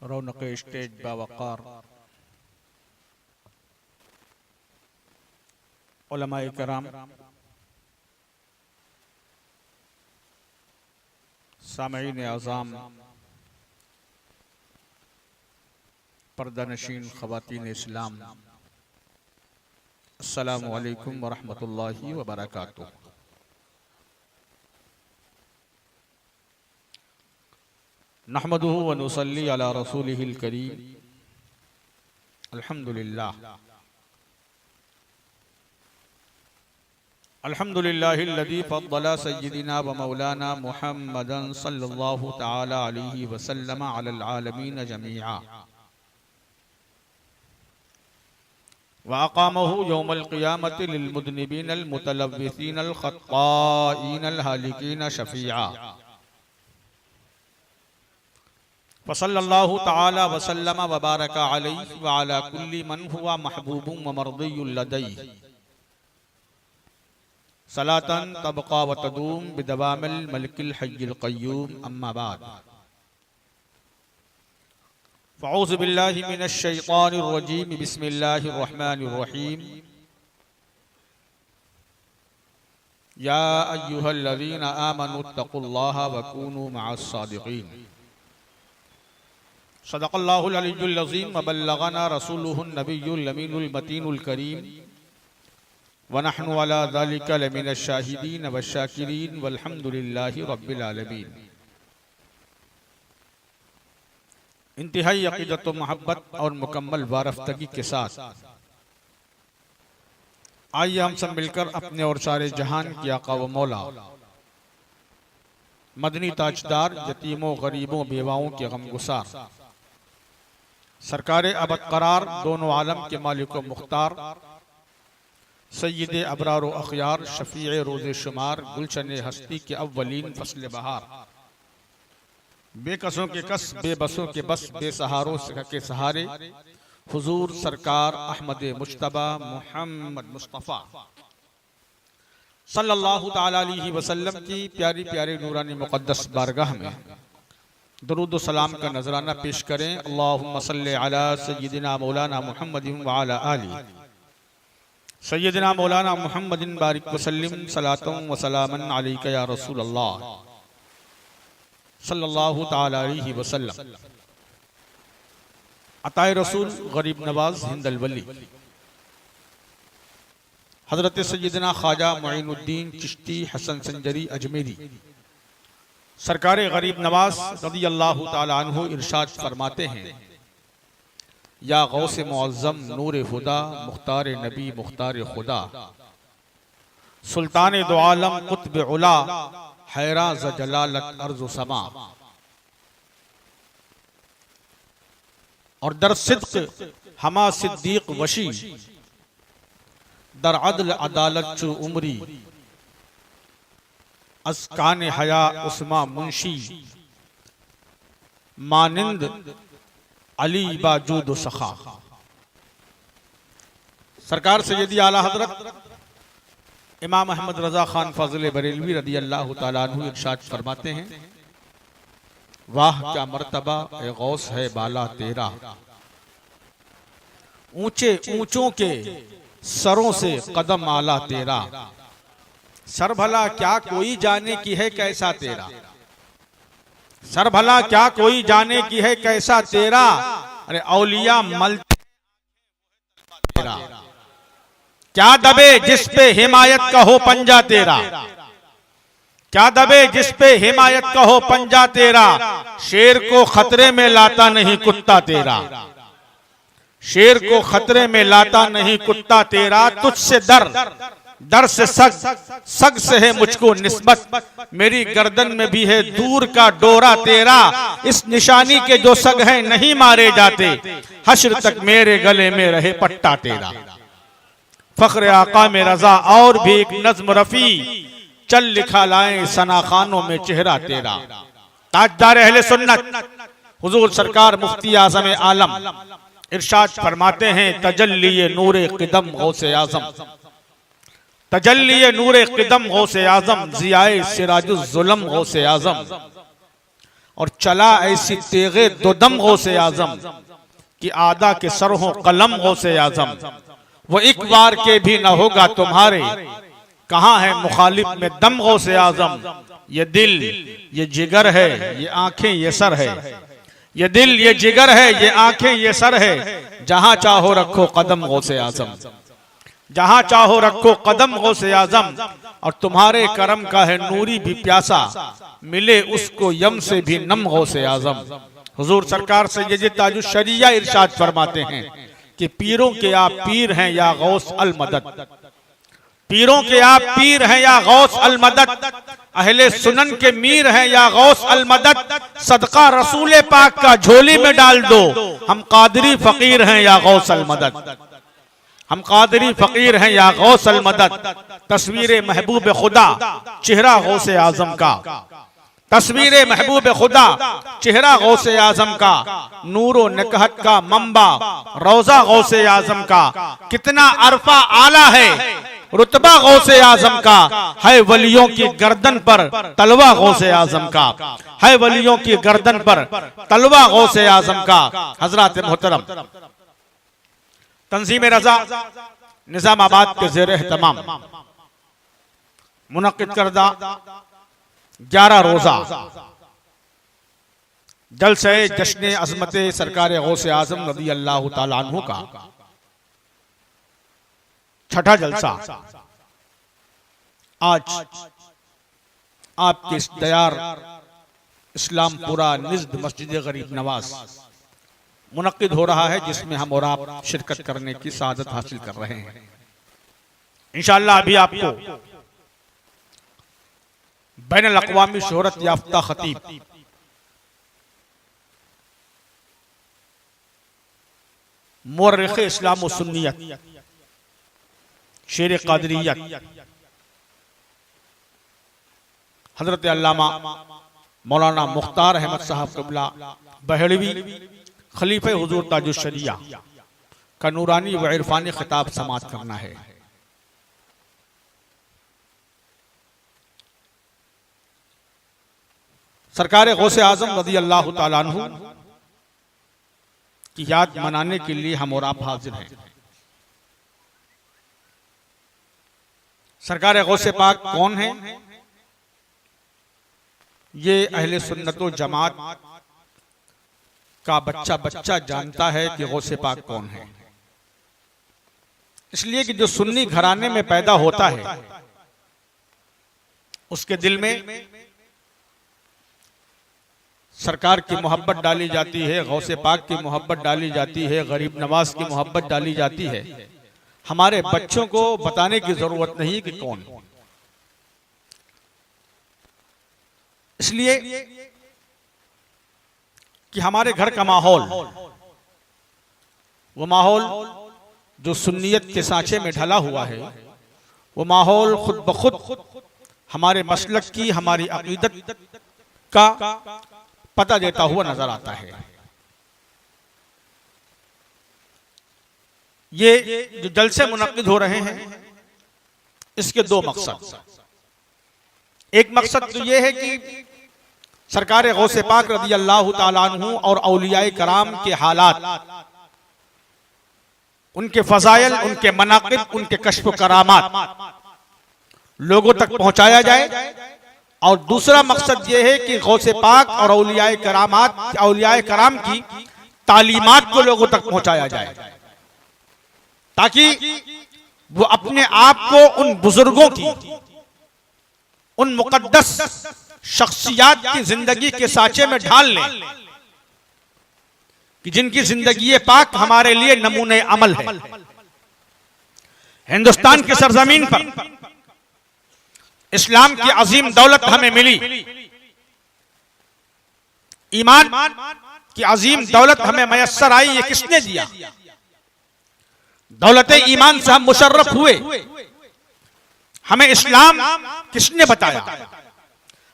रौनक stage बावकार उलमाए कराम, सामईन आज़ाम, पर्दानशीन ख़वातीन इस्लाम, अस्सलामु अलैकुम वरहमतुल्लाहि वबरकातुह। नहमदुहु व नुसल्ली अला रसूलिहिल करीम। अल्हम्दुलिल्लाह अल्हम्दुलिल्लाहिल्लज़ी फ़द्दला सय्यिदिना व मौलाना मुहम्मदन सल्लल्लाहु तआला अलैहि वसल्लम अलल आलमीन जमीआ व अक़ामहु यौमल क़ियामति लिल मुज़निबीनल मुतलव्विसीनल ख़त्ताईनल हालिकीन शफ़ीआ वसल्लल्लाहु तआला वसल्लम व बारक अलैहि व अला कुल्ली मन हुवा महबूबुम व मर्दियुल लदैहि सलातन तबक़ा व तदूम बिदवामिल मलिकिल हय्यिल क़य्यूम। अम्मा बाद, फ़अऊज़ु बिल्लाहि मिनश शैतानिर रजीम। बिस्मिल्लाहिर रहमानिर रहीम। या अय्युहल्लज़ीना आमनुत्तक़ुल्लाहा व कूनू मअस सादिक़ीन। सदक़ल्लाहुल अलिय्युल अज़ीम व बल्लगना रसूलुहुन नबियुल अमीनुल मतीनुल करीम व नहनु अला ज़ालिका लमिनश शाहिदीन व शाकिरीन वल्हम्दुलिल्लाहि रब्बिल आलमीन। इंतहाई अक़ीदत व मोहब्बत और मुकम्मल वारफ्तगी के साथ आइए हम सब मिलकर अपने और सारे जहान की आका व मौला मदनी ताजदार, यतीमों, गरीबों, बेवाओं के गमगुसार सरकारे अबद करार, दोनों आलम के मालिक व मुख्तार, सय्यदे अबरार व अखयार, शफीए रोज़े शुमार, गुलशन हस्ती के अव्वलीन फसल बहार, बेकसों के कस, बेबसों के बस, बेसहारों के सहारे, हुजूर सरकार अहमद मुज्तबा मुहम्मद मुस्तफ़ा सल्लल्लाहु तआला अलैहि वसल्लम की प्यारी प्यारी नूरानी मुक़द्दस बारगाह में दरूद व सलाम का नजराना पेश करें। अल्लाहुम्मा सल्लि अला सय्यिदिना मौलाना मुहम्मदिन व अला आलि सय्यिदिना मौलाना मुहम्मदिन बारिक व सल्लिम सलातन व सलामन अलैका या रसूल अल्लाह सल्लल्लाहु तआला अलैहि वसल्लम। अताए रसूल गरीब नवाज हिंदल वली हजरत सय्यदना ख्वाजा मुईनुद्दीन चिश्ती हसन संजरी अजमेरी सरकारे गरीब नवाज रज़ियल्लाहु ताला अन्हु इरशाद फरमाते हैं, या गौसे मुअज़्ज़म नूर हुदा मुख्तार नबी मुख्तार खुदा सुल्तान दो आलम कुतुब उला हैरा ज़ जलालत अर्ज़ व समा। और दर सिद्क़ हमा सिद्दीक़ वशी दर अदल अदालत चु उमरी अस्कान हया उस्मा मुंशी मानिंद अली बाजूद सखा। सरकार सय्यदी आला हजरत इमाम अहमद रजा खान फजल बरेलवी रज़ियल्लाहु ताला अन्हु इरशाद फरमाते हैं, वाह क्या मर्तबा ए गौस है बाला तेरा, ऊंचे ऊंचों के सरों से कदम आला तेरा, सर भला क्या कोई जाने की है कैसा तेरा, सर भला क्या कोई जाने की है कैसा तेरा, अरे औलिया मलते तेरा, क्या दबे जिस पे हिमायत का हो पंजा तेरा, क्या दबे जिस पे हिमायत का हो पंजा तेरा, शेर को खतरे में लाता नहीं कुत्ता तेरा, शेर को खतरे में लाता नहीं कुत्ता तेरा, तुझसे दर से सग से है मुझको निस्बत, मेरी गर्दन में भी है दूर का डोरा तेरा, इस निशानी के जो सग हैं नहीं मारे जाते, हश्र तक मेरे गले में रहे पट्टा तेरा। फख्र आका में रजा और भी एक नज्म रफी, चल लिखा लाए सनाखानों में चेहरा तेरा। ताजदार अहले सुन्नत हुजूर सरकार मुफ्ती आज़म आलम इरशाद फरमाते हैं, तजल्ली नूरे क़िदम गौसे आज़म, तजल्ली नूरे क़िदम गौसे आज़म, ज़ियाए सिराजुज़्ज़ुलम गौसे आज़म, और चला ऐसी तेगे दो दम गौसे आजम कि आदा के सर हो कलम गौसे आजम। वो एक बार के भी न होगा तुम्हारे, कहाँ है मुखालिफ में दम गौसे आजम। ये दिल ये जिगर है, ये आंखें ये सर है। ये दिल ये जिगर है, ये आंखें ये सर है। जहां चाहो रखो कदम गौसे आजम, जहां चाहो रखो कदम गौसे आजम। और तुम्हारे करम का है नूरी भी प्यासा, मिले उसको यम से भी नम गौसे आजम। हुजूर सरकार सैयद ताजुश शरिया इरशाद फरमाते हैं कि पीरों के आप पीर हैं या गौस अल मदद, पीरों के आप पीर हैं या गौस अल मदद। अहले सुनन के मीर हैं या गौस अल मदद। सदका रसूल पाक का झोली में डाल दो, हम कादरी फकीर हैं या गौस अल मदद, हम कादरी फकीर हैं या गौस अल मदद। तस्वीर महबूब खुदा चेहरा गौसे आजम का, तस्वीर महबूब खुदा चेहरा गौसे आजम का। नूरो नकहत का मंबा रोजा गौसे आजम का। कितना अरफा आला है रुतबा गौसे आजम का। है वलियों की गर्दन पर तलवा गौसे आजम का, है वलियों की गर्दन पर तलवा गौसे आजम का। हजरत मोहतरम तंजीम रजा निजामाबाद के ज़ेर एहतमाम मुनक्किद करदा 11 रोजा जलसे जश्न अज़मत सरकार गौसे आजम रज़ी अल्लाह ताला अन्हु का छठा जलसा आज आपके इस दयार इस्लामपुरा निज़्द मस्जिद गरीब नवाज मुनक्किद हो रहा है, जिसमें हम और आप शिरकत करने की सादत हासिल कर रहे हैं। इंशाअल्लाह अभी आपको बैनुल अक़वामी शोहरत याफ्ता खतीब मुअर्रिख़ इस्लाम व सुन्नियत शेर क़ादिरियत हजरत अल्लामा मौलाना मुख्तार अहमद साहब क़िबला बहड़वी खलीफे हुजूर ताजुश शरिया का नूरानी व इरफानी खिताब समाअत करना है। सरकार गौसे आजम रज़ी अल्लाह ताला अन्हु की याद मनाने के लिए हम और आप हाजिर हैं। सरकार गौसे पाक कौन है? ये अहले सुन्नत व जमात का बच्चा बच्चा जानता है कि गौसे पाक कौन है। इसलिए कि जो सुन्नी घराने में पैदा होता है उसके दिल में सरकार की मोहब्बत डाली जाती है, गौसे पाक की मोहब्बत डाली जाती है, गरीब नवाज की मोहब्बत डाली जाती है। हमारे बच्चों को बताने की जरूरत नहीं कि कौन। इसलिए कि हमारे घर का माहौल, वो माहौल जो सुन्नियत के सांचे में ढला हुआ है, वो माहौल खुद ब खुद हमारे मसलक की, हमारी अकीदत का पता देता हुआ नजर आता है। ये जो जलसे मुनक्किद हो रहे हैं इसके दो मकसद। एक मकसद तो ये है कि सरकार गौसे पाक रज़ी अल्लाह ताला अन्हु और औलियाए कराम के हालात, उनके फजाइल, उनके मनाक़िब, उनके कश्फ करामात लोगों तक पहुंचाया जाए। और दूसरा मकसद यह है कि गौसे पाक और औलियाए कराम की तालीमात को लोगों तक पहुंचाया जाए, ताकि वो अपने आप को उन बुजुर्गों की, उन मुकद्दस शख्सियात की जिंदगी के सांचे में ढाल लें कि जिनकी जिंदगी पाक हमारे लिए नमूने अमल है। हिंदुस्तान की सरजमीन पर इस्लाम की अजीम दौलत हमें मिली, ईमान की अजीम दौलत हमें मयस्सर आई। ये किसने दिया? दौलत ईमान से हम मुशर्रफ हुए। हमें इस्लाम किसने बताया?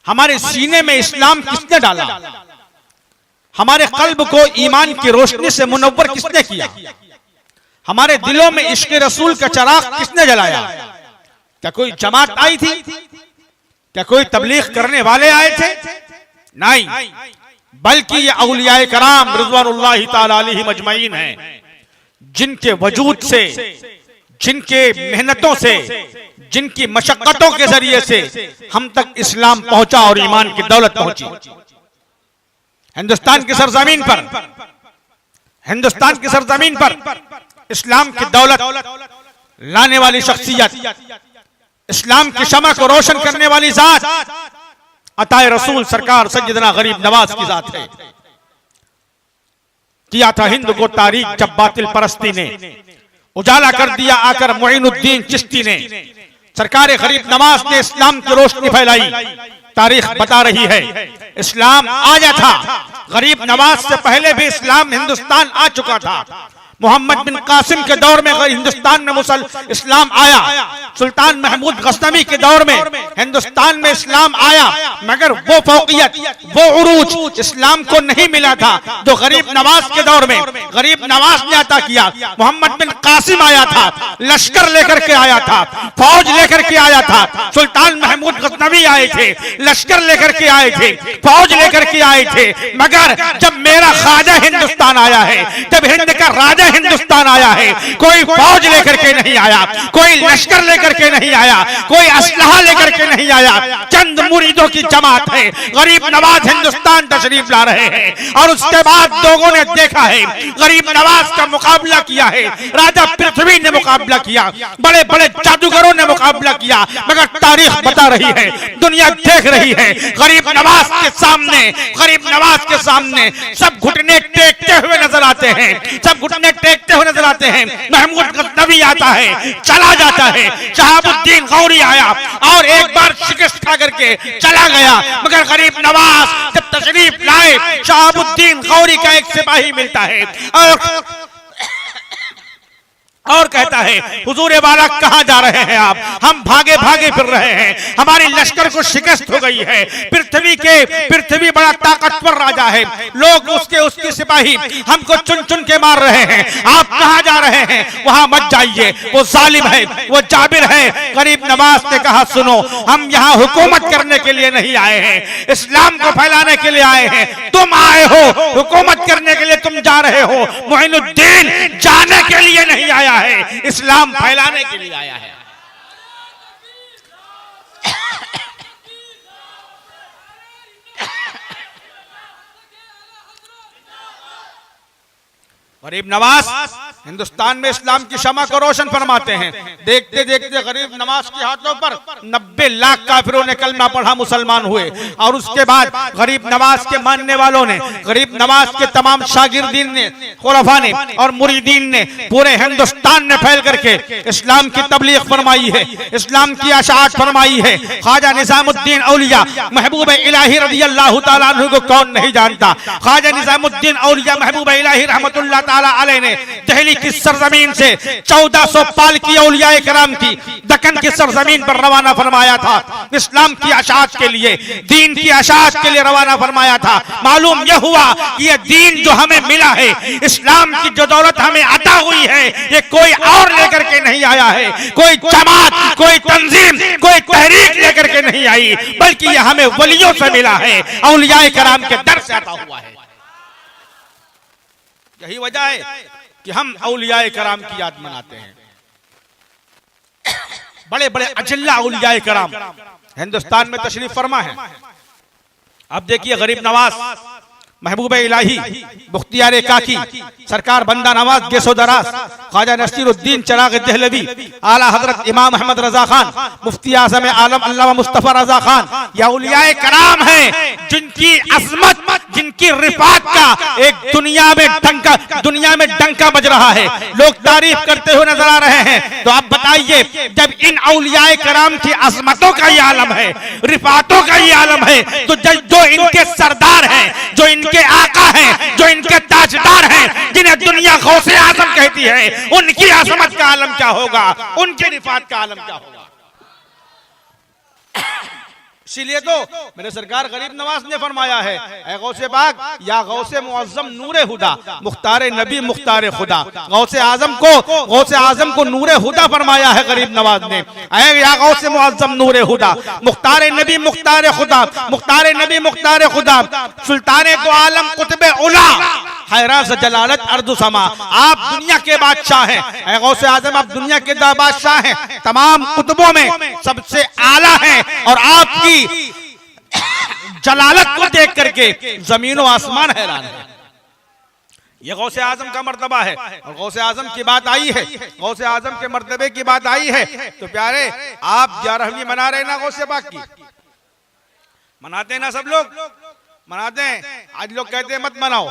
हमारे सीने में इस्लाम किसने डाला? हमारे कल्ब को ईमान की रोशनी से मुनव्वर किसने किया? हमारे दिलों में इश्क रसूल का चराग किसने जलाया? क्या कोई जमात आई थी? क्या कोई तबलीग करने वाले आए थे? नहीं, बल्कि ये औलियाए कराम रिज़वानुल्लाहि ताला अलैहिम अजमईन हैं, जिनके वजूद से, जिनके मेहनतों से, जिनकी मशक्कतों के जरिए से हम तक इस्लाम पहुंचा और ईमान की दौलत पहुंची। हिंदुस्तान की सरजमीन पर, हिंदुस्तान की सरजमीन पर इस्लाम की दौलत लाने वाली शख्सियत, इस्लाम की शमा को रोशन करने वाली जात अताए रसूल सरकार सैयदना गरीब नवाज की जात है। किया था हिंद को तारीख जब बातिल परस्ती ने, उजाला कर दिया आकर मुइनुद्दीन चिश्ती ने। सरकार गरीब नवाज ने इस्लाम की रोशनी फैलाई। तारीख बता रही है इस्लाम आया था, गरीब नवाज से पहले भी इस्लाम हिंदुस्तान आ चुका था। मोहम्मद बिन कासिम के दौर में हिंदुस्तान में इस्लाम आया, सुल्तान महमूद गजनवी के दौर में हिंदुस्तान में इस्लाम आया, मगर वो फौकियत, वो उरूज इस्लाम को नहीं मिला था जो गरीब नवाज के दौर में गरीब नवाज ने अता किया। मोहम्मद बिन कासिम आया था, लश्कर लेकर के आया था, फौज लेकर के आया था। सुल्तान महमूद गजनवी आए थे, लश्कर लेकर के आए थे, फौज लेकर के आए थे, मगर जब मेरा ख्वाजा हिंदुस्तान आया है, जब हिंद का राजा हिंदुस्तान आया है, कोई फौज लेकर के नहीं आया, कोई लश्कर लेकर के नहीं आया, कोई असलहा लेकर के नहीं आया। चंद मुरीदों की जमात है, गरीब नवाज हिंदुस्तान तशरीफ ला रहे हैं। और उसके बाद लोगों ने देखा है, गरीब नवाज का मुकाबला किया है, राजा पृथ्वी ने मुकाबला किया, बड़े बड़े जादूगरों ने मुकाबला किया, मगर तारीख बता रही है, दुनिया देख रही है, गरीब नवाज के सामने, गरीब नवाज के सामने सब घुटने टेकते हुए नजर आते हैं, सब घुटने टेकते हुए नजर आते हैं। महमूद गजनवी आता है, चला जाता है, शहाबुद्दीन गौरी आया और एक बार शिकस्त खा करके चला गया, मगर गरीब नवाज जब तशरीफ लाए, शहाबुद्दीन गौरी का एक सिपाही मिलता है और कहता है, हुजूर वाला कहां जा रहे हैं आप? हम भागे भागे फिर रहे हैं, हमारी लश्कर को शिकस्त हो गई है। पृथ्वी बड़ा ताकतवर राजा है, लोग उसके सिपाही हमको चुन चुन के मार रहे हैं, आप कहां जा रहे हैं? वहां मत जाइए, वो जालिम है, वो जाबिर है। गरीब नवाज ने कहा, सुनो, हम यहाँ हुकूमत करने के लिए नहीं आए हैं, इस्लाम को फैलाने के लिए आए हैं। तुम आए हो हुकूमत करने के लिए, तुम जा रहे हो। मुइनुद्दीन जाने के लिए नहीं आया है, इस्लाम फैलाने के लिए आया है। गरीब नवाज हिंदुस्तान में इस्लाम की शमा को रोशन फरमाते हैं। देखते देखते गरीब नवाज के हाथों पर 90 लाख काफिरों ने कलमा पढ़ा, मुसलमान हुए। और उसके बाद गरीब नवाज के मानने वालों ने, गरीब नवाज के तमाम शागिर्दीन ने, खुलफा ने और मुरीदीन ने पूरे हिंदुस्तान में फैल करके इस्लाम की तबलीग फरमाई है, इस्लाम की अशाअत फरमाई है। ख्वाजा निजामुद्दीन औलिया महबूब इलाही रज़ियल्लाहु ताला अन्हु को कौन नहीं जानता। ख्वाजा निजामुद्दीन औलिया महबूब इलाही रहमतुल्लाह ताला अलैह ने दिल्ली की सरजमीन से 1400 पाल की औलियाए कराम की दक्कन की सरजमीन पर रवाना फरमाया था, इस्लाम की अशाअत के लिए, दीन की अशाअत के लिए रवाना फरमाया था। मालूम यह हुआ कि यह दीन जो हमें मिला है, इस्लाम की जो दौलत हमें अता हुई है, ये कोई और लेकर के नहीं आया है, कोई जमात, कोई तंजीम, कोई तहरीक लेकर के नहीं आई, बल्कि यह हमें वलियों से मिला है, औलियाए कराम के दर से अता हुआ है। यही वजह है कि हम औलियाए कराम की याद मनाते हैं। बड़े बड़े अजल्ला औलियाए कराम हिंदुस्तान में तशरीफ फरमा है। अब देखिए, गरीब नवाज महबूब इलाही मुख्तियार काकी सरकार बंदा नवाज गेसोदरास ख्वाजा नसीरुद्दीन चिराग दहलवी आला हजरत इमाम अहमद रजा खान मुफ्ती आज़म आलम अल्लामा मुस्तफा रजा खान, या औलियाए कराम हैं जिनकी अजमत, जिनकी रिफात का एक दुनिया में डंका बज रहा है, लोग तारीफ करते हुए नजर आ रहे हैं। तो आप बताइए, जब इन औलियाए कराम की अजमतों का ये आलम है, रिफातों का ये आलम है, तो जो इनके सरदार हैं, जो इनके आका हैं, जो इनके ताजदार हैं, जिन्हें दुनिया गौसे आजम कहती है, उनकी अजमत का आलम क्या होगा, उनकी रिफात का आलम क्या होगा। इसीलिए तो मेरे सरकार गरीब नवाज ने फरमाया है, ऐ गौसे पाक या गौसे मुअज्जम नूरे हुदा मुख्तारे नबी मुख्तारे खुदा। गौसे आजम को नूरे हुदा फरमाया है गरीब नवाज ने। ऐ या गौसे मुअज्जम नूरे हुदा मुख्तारे नबी मुख्तारे खुदा, मुख्तारे नबी मुख्तारे खुदा, सुल्ताने तो आलम कुतुबे उला हैरास जलालत अर्दु समा। आप दुनिया के बादशाह हैं, ऐ गौसे आजम आप दुनिया के बादशाह हैं, तमाम कुतुबों में सबसे आला हैं और आपकी जलालत को देख करके जमीन और आसमान हैरान है। ये गौसे आजम का मर्तबा है। और गौसे आजम की बात आई है, गौसे आजम के मर्तबे की बात आई है तो प्यारे आप 11वीं मना रहे ना गौसे पाक की? मनाते हैं ना? सब लोग मनाते हैं। आज लोग कहते हैं मत मनाओ,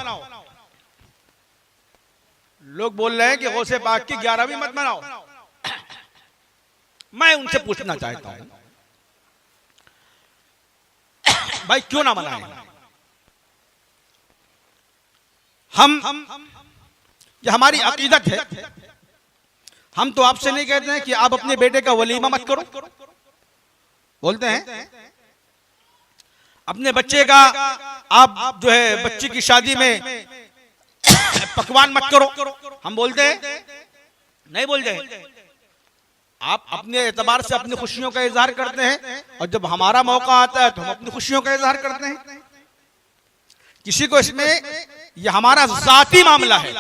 लोग बोल रहे हैं कि गौसे पाक की 11वीं मत मनाओ। मैं उनसे पूछना चाहता हूं भाई क्यों ना मनाएं? ये हमारी अकीदत है। हम तो आपसे नहीं कहते हैं कि आप अपने बेटे का वलीमा मत करो, बोलते हैं अपने बच्चे का आप जो है बच्चे की शादी में पकवान मत करो, हम बोलते हैं नहीं बोलते हैं। आप अपने एतबार से अपनी खुशियों का इजहार करते हैं और जब हमारा मौका आता है तो हम अपनी खुशियों का इजहार करते हैं। किसी को इसमें यह हमारा जाती मामला है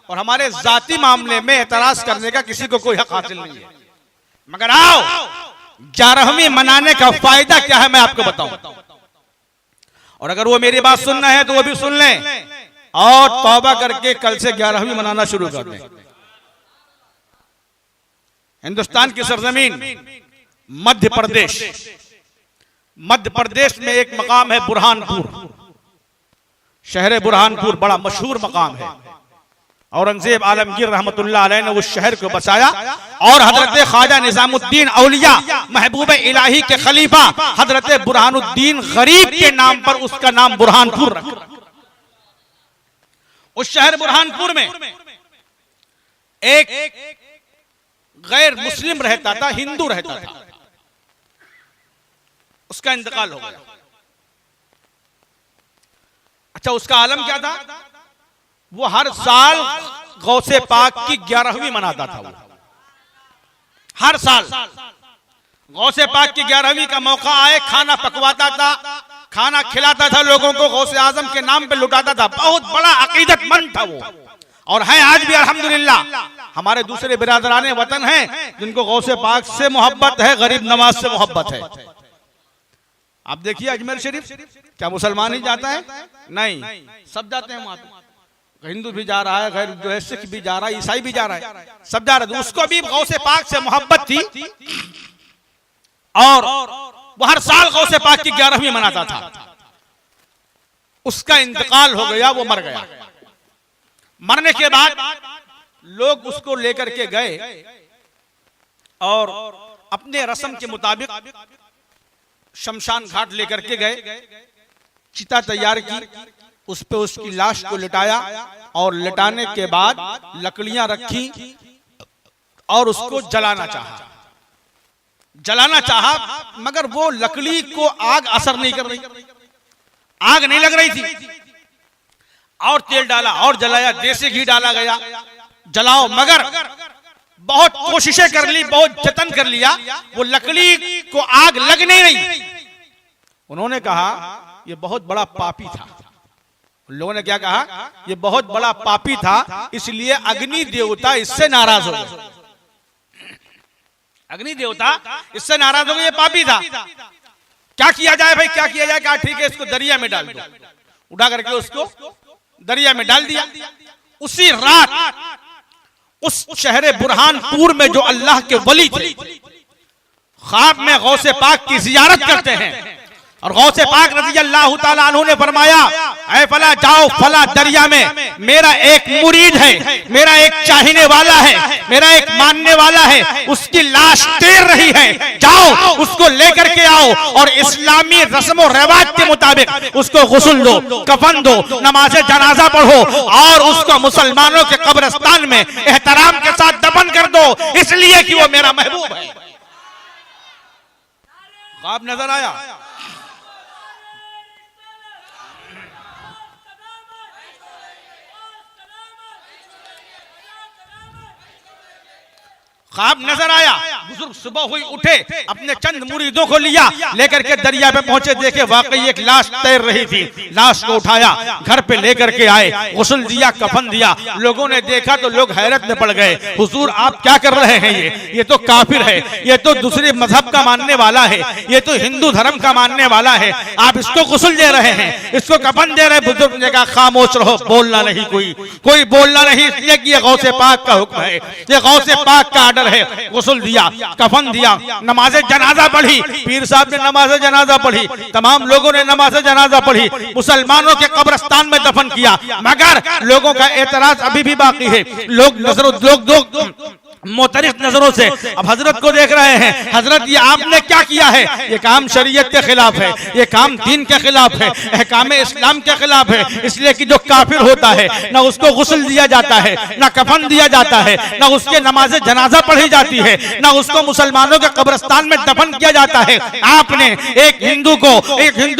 और हमारे जाती मामले में एतराज करने का किसी को कोई हक हासिल नहीं है। मगर आओ 11वीं मनाने का फायदा क्या है मैं आपको बताऊं, और अगर वो मेरी बात सुनना है तो वो भी सुन लें और तौबा करके कल से 11वीं मनाना शुरू कर दें। हिंदुस्तान की सरजमीन मध्य प्रदेश, मध्य प्रदेश में एक मकाम है बुरहानपुर, शहर बुरहानपुर बड़ा मशहूर मकाम है। औरंगजेब आलमगीर रहमतुल्लाह अलैह ने उस शहर को बसाया और हजरत ख्वाजा निजामुद्दीन औलिया महबूब इलाही के खलीफा हजरत बुरहानुद्दीन गरीब के नाम पर उसका नाम बुरहानपुर रखा। उस शहर बुरहानपुर में एक गैर मुस्लिम रहता था, हिंदू रहता था, उसका इंतकाल हो गया। अच्छा उसका आलम क्या था? वो हर साल गौसे पाक की 11वीं मनाता था। वो हर साल गौसे पाक की 11वीं का मौका आए खाना पकवाता था, खाना खिलाता था लोगों को, गौसे आजम के नाम पे लुटाता था। बहुत बड़ा अकीदतमंद था वो और है आज भी अल्हम्दुलिल्लाह। हमारे दूसरे बिरादराने वतन हैं जिनको गौसे पाक से मोहब्बत है, गरीब नवाज से मोहब्बत है। आप देखिए अजमेर शरीफ, क्या मुसलमान ही जाता है? नहीं, सब जाते हैं वहां। हिंदू भी जा रहा है, गैर जो है सिख भी जा रहा है, ईसाई भी जा रहा है, सब जा रहे थे। उसको भी गौसे पाक से मोहब्बत थी और वो हर साल गौसे पाक की 11वीं मनाता था। उसका इंतकाल हो गया, वो मर गया। मरने के बाद लोग उसको लेकर के गए और अपने रस्म के मुताबिक शमशान घाट लेकर के गए, चिता तैयार की, उस पे उसकी लाश को लिटाया और लिटाने के बाद लकड़ियां रखी और उसको जलाना चाहा, मगर वो लकड़ी को आग असर नहीं कर रही, आग नहीं लग रही थी। और तेल डाला और जलाया, देसी घी डाला गया, जलाओ, मगर बहुत कोशिशें कर ली, बहुत जतन कर लिया, वो लकड़ी को आग लग नहीं रही। उन्होंने कहा ये बहुत बड़ा पापी था। लोगों ने क्या कहा? ये बहुत बड़ा पापी था, इसलिए अग्नि देवता इससे नाराज हो गए। अग्नि देवता इससे नाराज हो गए, ये पापी था। क्या किया जाए भाई, क्या किया जाए? कहा ठीक है इसको दरिया में डाल दो। उठा करके उसको दरिया में डाल दिया। उसी रात उस शहर बुरहानपुर में जो अल्लाह के वली थे, ख्वाब में गौसे पाक की जियारत करते हैं और गौसे पाक रज़ी अल्लाह ताला अन्हु ने फरमाया, ऐ फला जाओ फला दरिया में, मेरा एक मुरीद है, मेरा एक चाहने वाला है, मेरा एक मानने वाला है, उसकी लाश तैर रही है, जाओ उसको लेकर के आओ और इस्लामी रस्म और रिवाज के मुताबिक उसको गुस्ल दो, कफन दो, नमाज जनाजा पढ़ो और उसको मुसलमानों के कब्रिस्तान में एहतराम के साथ दफन कर दो, इसलिए कि वो मेरा महबूब है। ख्वाब नजर आया। ख्वाब नजर आया, बुजुर्ग सुबह हुई उठे, अपने चंद मुरीदों को लिया, लेकर के दरिया पे पहुंचे, देखे वाकई एक लाश तैर रही थी। लाश को उठाया, घर पे लेकर के आए, गुस्ल दिया, कफन दिया। लोगों ने देखा तो लोग हैरत में पड़ गए, हुजूर आप क्या कर रहे हैं? ये तो काफिर है, ये तो दूसरे मजहब का मानने वाला है, ये तो हिंदू धर्म का मानने वाला है, आप इसको गुस्ल दे रहे हैं, इसको कफन दे रहे हैं। बुजुर्ग ने कहा खामोश रहो, बोलना नहीं, कोई बोलना नहीं, इसलिए कि ये गौसे पाक का हुक्म है, ये गौसे पाक का आर्डर है। गुस्ल दिया, कफन दिया, नमाज जनाजा पढ़ी, पीर साहब ने नमाज जनाजा पढ़ी, तमाम लोगों ने नमाज जनाजा पढ़ी, मुसलमानों के कब्रिस्तान में दफन किया। मगर लोगों का एतराज अभी भी बाकी है, लोग मोतरिफ नजरों से अब हजरत को देख रहे हैं, हजरत ये आपने क्या किया है? ये काम शरीयत के खिलाफ है, ये काम दीन के खिलाफ है, अहकाम इस्लाम के खिलाफ है। इसलिए कि जो काफिर होता है ना उसको गुस्ल दिया जाता है, ना कफन दिया जाता है, ना उसके नमाज जनाजा पढ़ी जाती है, ना उसको मुसलमानों के कब्रिस्तान में दफन किया जाता है। आपने एक हिंदू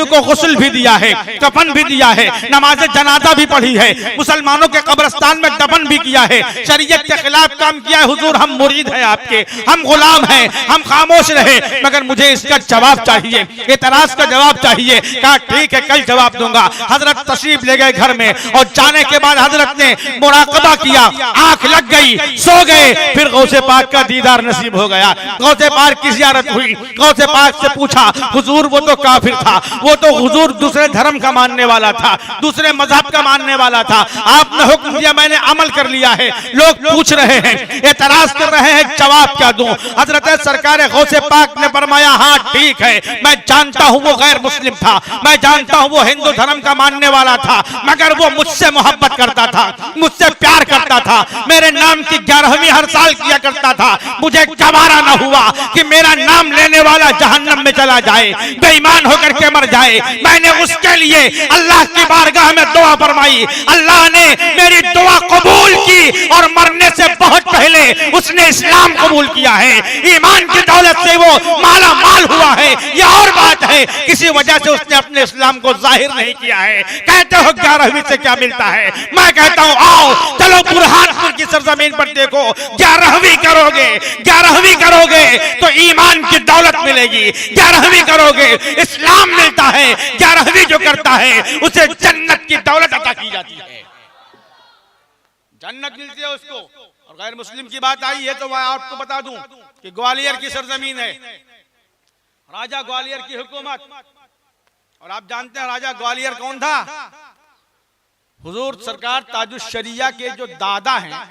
को गुस्ल भी दिया है, कफन भी दिया है, नमाज जनाजा भी पढ़ी है, मुसलमानों के कब्रिस्तान में दफन भी किया है, शरीयत के खिलाफ काम किया है। हुजूर हम मुरीद हैं आपके, हम गुलाम हैं, हम खामोश रहे, मगर मुझे इसका जवाब चाहिए, एतराज का जवाब चाहिए। कहा ठीक है, कल जवाब दूंगा। हजरत तशरीफ ले गए घर में, और जाने के बाद हजरत ने मुराकबा किया, आंख लग गई, सो गए। फिर गौसे पाक का दीदार नसीब हो गया, गौसे पाक की ज़ियारत हुई। गौसे पाक से पूछा, हुजूर वो तो काफिर था, वो तो हुजूर दूसरे धर्म का मानने वाला था, दूसरे मजहब का मानने वाला था, आपने हुक्म दिया, मैंने अमल कर लिया है। लोग पूछ रहे हैं, एतराज कर रहे हैं, जवाब क्या दूं? हजरत सरकार गौसे पाक ने फरमाया, हाँ ठीक है, मैं जानता हूं वो गैर मुस्लिम था, मैं जानता हूं वो हिंदू धर्म का मानने वाला था, मगर वो मुझसे मोहब्बत करता था, मुझसे प्यार करता था, मेरे नाम की 11वीं हर साल किया करता था। मुझे गवारा न हुआ कि मेरा नाम लेने वाला जहन्नम में चला जाए, बेईमान होकर के मर जाए। मैंने उसके लिए अल्लाह की बारगाह में दुआ फरमाई, अल्लाह ने मेरी दुआ कबूल की, और मरने से बहुत पहले उसने इस्लाम कबूल किया है। ईमान की दौलत से वो माला माल हुआ है, ये और बात है, किसी वजह से उसने अपने इस्लाम को जाहिर नहीं किया है। कहते हो 11वीं से क्या मिलता है? मैं कहता हूं आओ चलो बुरहानपुर की सरजमीन पर देखो, 11वीं करोगे तो ईमान की दौलत मिलेगी, 11वीं करोगे इस्लाम मिलता है, 11वीं जो करता है उसे जन्नत की दौलत अता की जाती है, जन्नत मिलती है उसको। और गैर मुस्लिम की बात आई है तो मैं आपको बता दूं कि ग्वालियर की सरजमीन है, राजा ग्वालियर की हुकूमत, और आप जानते हैं राजा ग्वालियर कौन था? हुजूर सरकार ताजुश शरिया के जो दादा हैं,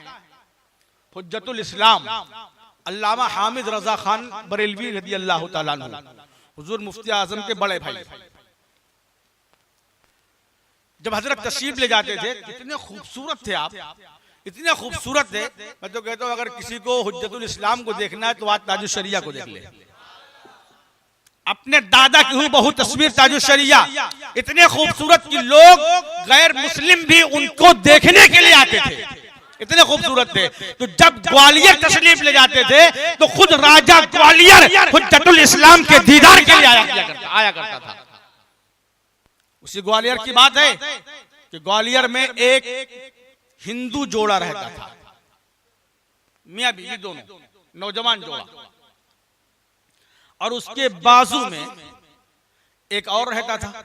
हुज्जतुल इस्लाम अल्लामा हामिद रजा खान बरेलवी रदी अल्लाह तआला अन्हु, हुजूर मुफ्ती आजम के बड़े भाई। जब हजरत तशरीफ ले जाते थे, कितने खूबसूरत थे आप, इतने खूबसूरत थे, मैं तो कहता हूं अगर किसी को हुज्जतुल इस्लाम को देखना है तो आज ताजुश शरिया को देख ले। अपने दादा की हुई बहु तस्वीर ताजुश शरिया, इतने खूबसूरत कि लोग गैर मुस्लिम भी उनको देखने के लिए आते थे, इतने खूबसूरत थे। तो जब ग्वालियर तशरीफ ले जाते थे तो खुद राजा ग्वालियर हुज्जतुल इस्लाम के दीदार के लिए आया करता था। उसी ग्वालियर की बात है कि ग्वालियर में एक हिंदू जोड़ा रहता था, मियां बीवी दोनों, नौजवान जोड़ा, और उसके बाजू में एक और रहता था,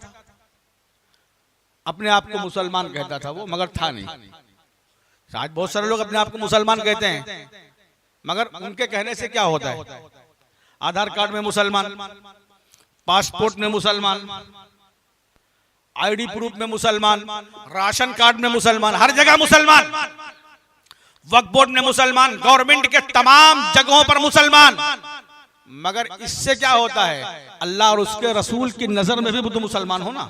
अपने आप को मुसलमान कहता था वो, मगर था नहीं। आज बहुत सारे लोग अपने आप को मुसलमान कहते हैं, मगर उनके कहने से क्या होता है? आधार कार्ड में मुसलमान, पासपोर्ट में मुसलमान, आईडी प्रूफ में मुसलमान, राशन कार्ड में मुसलमान, हर जगह मुसलमान, वक्फ बोर्ड में मुसलमान, गवर्नमेंट के तमाम जगहों पर मुसलमान। मगर इससे क्या होता है? अल्लाह और उसके रसूल की नजर में भी तो मुसलमान हो ना,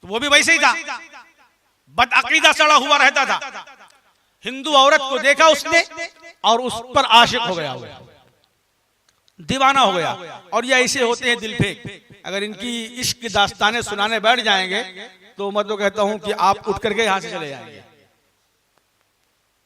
तो वो भी वैसे ही था, बदअकीदा सड़ा हुआ रहता था। हिंदू औरत को देखा उसने और उस पर आशिक हो गया, दीवाना हो गया। और ये ऐसे होते हैं दिल फेंक, अगर इनकी इश्क की दास्तानें सुनाने बैठ जाएंगे तो मैं तो कहता हूं कि आप उठ करके यहां से चले जाएंगे।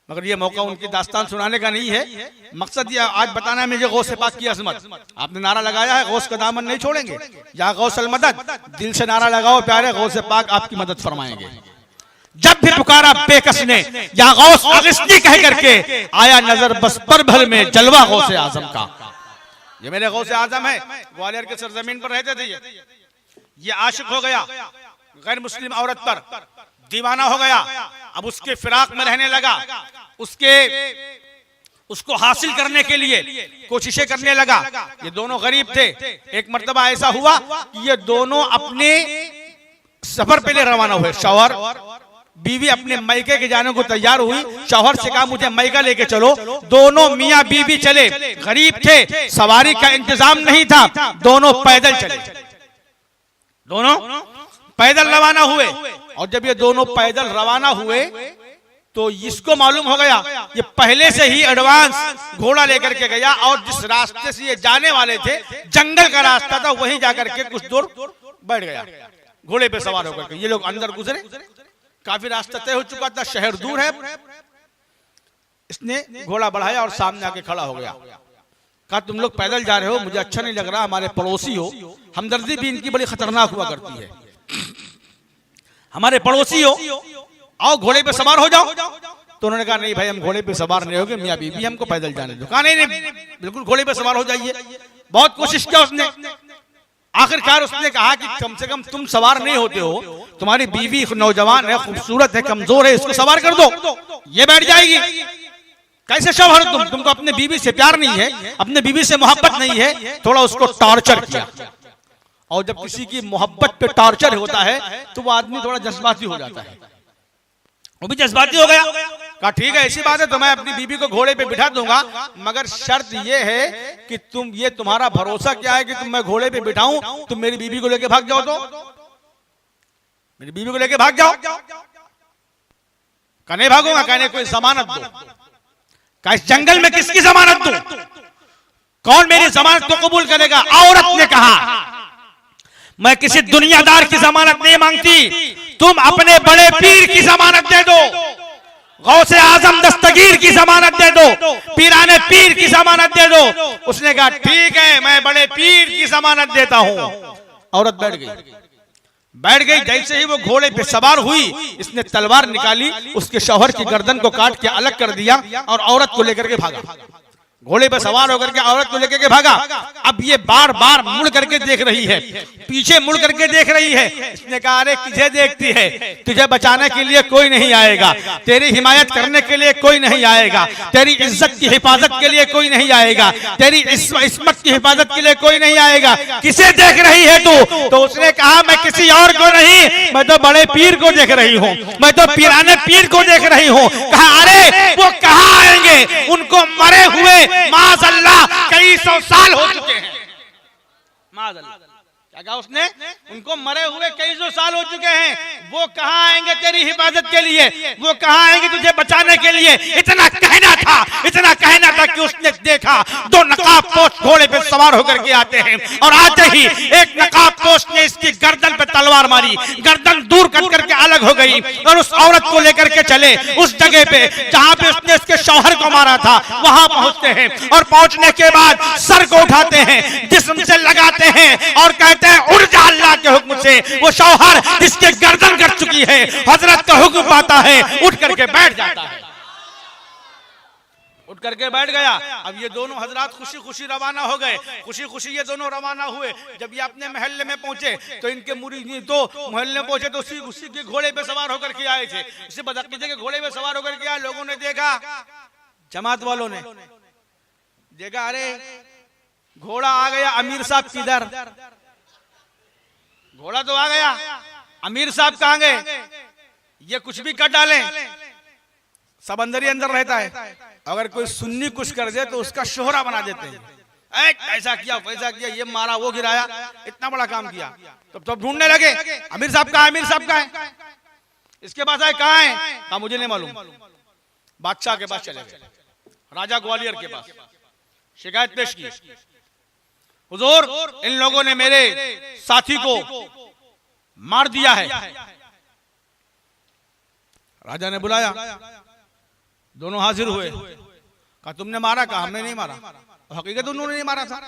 मगर ये मौका उनकी दास्तान सुनाने का नहीं है, मकसद ये आज बताना है मुझे गौसे पाक की अजमत। आपने नारा लगाया है गौस का दामन नहीं छोड़ेंगे, या गौसल मदद, दिल से नारा लगाओ प्यारे, गौसे पाक आपकी मदद फरमाएंगे। जब भी पुकारा बेकस ने या गौस अगस्ती कह करके आया नजर बस पर भर में जलवा गौसे आजम का। ये मेरे गौसे आजम है, ग्वालियर के सरजमीन पर रहते थे। ये आशिक हो गया गैर मुस्लिम औरत पर, दीवाना हो गया, अब उसके फिराक में रहने लगा, उसको हासिल करने के लिए कोशिशें करने लगा। ये दोनों गरीब थे। एक मर्तबा ऐसा हुआ कि ये दोनों अपने सफर पे रवाना हुए। शौहर बीवी अपने मैके के जाने को तैयार हुई। शौहर से कहा मुझे मैका लेके चलो। दोनों मियां बीवी चले। गरीब थे, सवारी का इंतजाम नहीं था, दोनों पैदल चले, दोनों पैदल रवाना हुए। और जब ये दोनों पैदल रवाना हुए तो इसको मालूम हो गया ये पहले से ही एडवांस घोड़ा लेकर के गया, और जिस रास्ते से ये जाने वाले थे जंगल का रास्ता था, वहीं जाकर के कुछ दूर बैठ गया घोड़े पे सवार होकर के। ये लोग अंदर गुजरे, काफी रास्ता तय हो चुका था, शहर दूर है। इसने घोड़ा बढ़ाया और सामने आके खड़ा हो गया। कहा तुम लोग पैदल जा रहे हो, मुझे अच्छा नहीं लग रहा, हमारे पड़ोसी हो, हमदर्दी भी इनकी बड़ी खतरनाक हुआ करती है, हमारे पड़ोसी हो, आओ घोड़े पे सवार हो जाओ। तो उन्होंने कहा नहीं भाई हम घोड़े पे सवार नहीं होंगे, मियां बीबी हमको पैदल जाने दो। कहा नहीं बिल्कुल घोड़े पे सवार हो जाइए। बहुत कोशिश किया उसने, आखिरकार उसने कहा कि कम से कम तुम सवार नहीं होते हो, तुम्हारी बीवी नौजवान है, खूबसूरत है, कमजोर है, इसको सवार कर दो, ये बैठ जाएगी। कैसे शौहर तुमको अपने बीवी से प्यार नहीं है, अपने बीवी से मोहब्बत नहीं है। थोड़ा उसको टॉर्चर किया, और जब किसी की मोहब्बत पे टॉर्चर होता है तो वो आदमी थोड़ा जज्बाती हो जाता है। वो भी जज्बाती हो गया। कहा ठीक है ऐसी बात है तो मैं अपनी बीबी को घोड़े पे बिठा दूंगा, मगर शर्त ये है कि तुम्हारा भरोसा क्या है कि मैं घोड़े पे बिठाऊं, तुम मेरी बीबी को लेके भाग जाओ, तो मेरी बीबी को लेके भाग जाओ। कहा नहीं भागूंगा। कहने कोई जमानत दो। कहा इस जंगल में किसकी जमानत दूं, कौन मेरी जमानत को कबूल करेगा। औरत ने कहा मैं किसी दुनियादार की जमानत नहीं मांगती, तुम अपने बड़े पीर की जमानत दे दो, गौसे आजम दस्तगीर की जमानत दे दो, पीराने पीर की जमानत दे दो। उसने कहा ठीक है मैं बड़े पीर की जमानत देता हूं। औरत बैठ गई। जैसे ही वो घोड़े पे सवार हुई, इसने तलवार निकाली, उसके शौहर की गर्दन को काट के अलग कर दिया और औरत को लेकर के भागा। घोड़े पर सवार होकर के औरत को लेकर के भागा। अब ये बार बार मुड़ करके देख रही है, पीछे मुड़ करके देख रही है। इसने कहा अरे तुझे देखती है, तुझे बचाने के लिए कोई नहीं आएगा, तेरी हिमायत करने के लिए कोई नहीं आएगा, तेरी इज्जत की हिफाजत के लिए कोई नहीं आएगा, तेरी इस्मत की हिफाजत के लिए कोई नहीं आएगा, किसे देख रही है तू। तो उसने कहा मैं किसी और को नहीं, मैं तो बड़े पीर को देख रही हूँ, मैं तो पीराने पीर को देख रही हूँ। कहा अरे वो कहाँ आएंगे, उनको मरे हुए माज़अल्लाह कई सौ साल हो चुके हैं। माज़अल्लाह क्या कहा उसने, उनको मरे हुए कई सौ साल हो चुके हैं, वो कहाँ आएंगे तेरी हिफाजत के लिए, वो कहाँ आएंगे तुझे बचाने के लिए। इतना कहना था कि उसने देखा दो नकाबपोश घोड़े पे सवार होकर के आते हैं, और आते ही एक नकाबपोश ने इसकी गर्दन पे तलवार मारी, गर्दन दूर कर के अलग हो गई, और उस औरत को लेकर के चले उस जगह पे जहां पे उसने उसके शौहर को मारा था। वहां पहुंचते हैं, और पहुंचने के बाद सर को उठाते हैं, जिस्म से लगाते हैं और कहते हैं उड़ जा अल्लाह के हुक्म से। वो शौहर जिसके गर्दन कट चुकी है, हजरत का हुक्म पाता है, उठ करके बैठ जाता है, उठ करके बैठ गया। अब ये दोनों हजरात खुशी खुशी रवाना हो गए, खुशी खुशी ये दोनों रवाना हुए। जब ये अपने महल्ले में पहुंचे तो इनके मुरीद तो महल्ले में पहुंचे तो उसी के घोड़े पे सवार होकर के आए थे, उसी बदकिस्मती के घोड़े पे सवार होकर के आए। लोगों ने देखा, जमात वालों ने देखा अरे घोड़ा आ गया, अमीर साहब किधर, घोड़ा तो आ गया, अमीर साहब कहां गए। ये कुछ भी कर डालें, सब अंदर ही अंदर रहता है। अगर कोई सुन्नी कुछ कर दे तो उसका शोहरा बना देते हैं, ऐसा किया वैसा किया, ये मारा वो गिराया, इतना बड़ा काम किया। तो ढूंढने लगे अमीर साहब कहां है, अमीर साहब कहां है। इसके पास आए, कहां है, कहा मुझे नहीं मालूम। बादशाह के पास चले गए, राजा ग्वालियर के पास शिकायत पेश की, हुजूर इन लोगों ने मेरे साथी को मार दिया है। राजा ने बुलाया, दोनों हाजिर हुए। कहा तुमने मारा, कहा हमने नहीं मारा। हकीकत उन्होंने नहीं मारा था।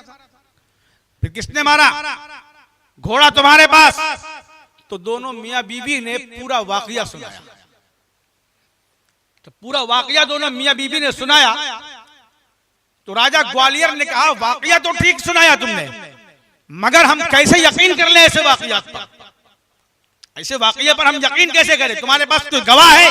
फिर किसने मारा, घोड़ा तुम्हारे पास। तो दोनों मियां बीवी ने पूरा वाकया सुनाया। तो पूरा वाकया दोनों मियां बीबी ने सुनाया तो राजा ग्वालियर ने कहा वाकया तो ठीक सुनाया तुमने, मगर हम कैसे यकीन कर ले ऐसे वाकयात पर, ऐसे वाकये पर हम यकीन कैसे करें? तुम्हारे पास कोई गवाह है?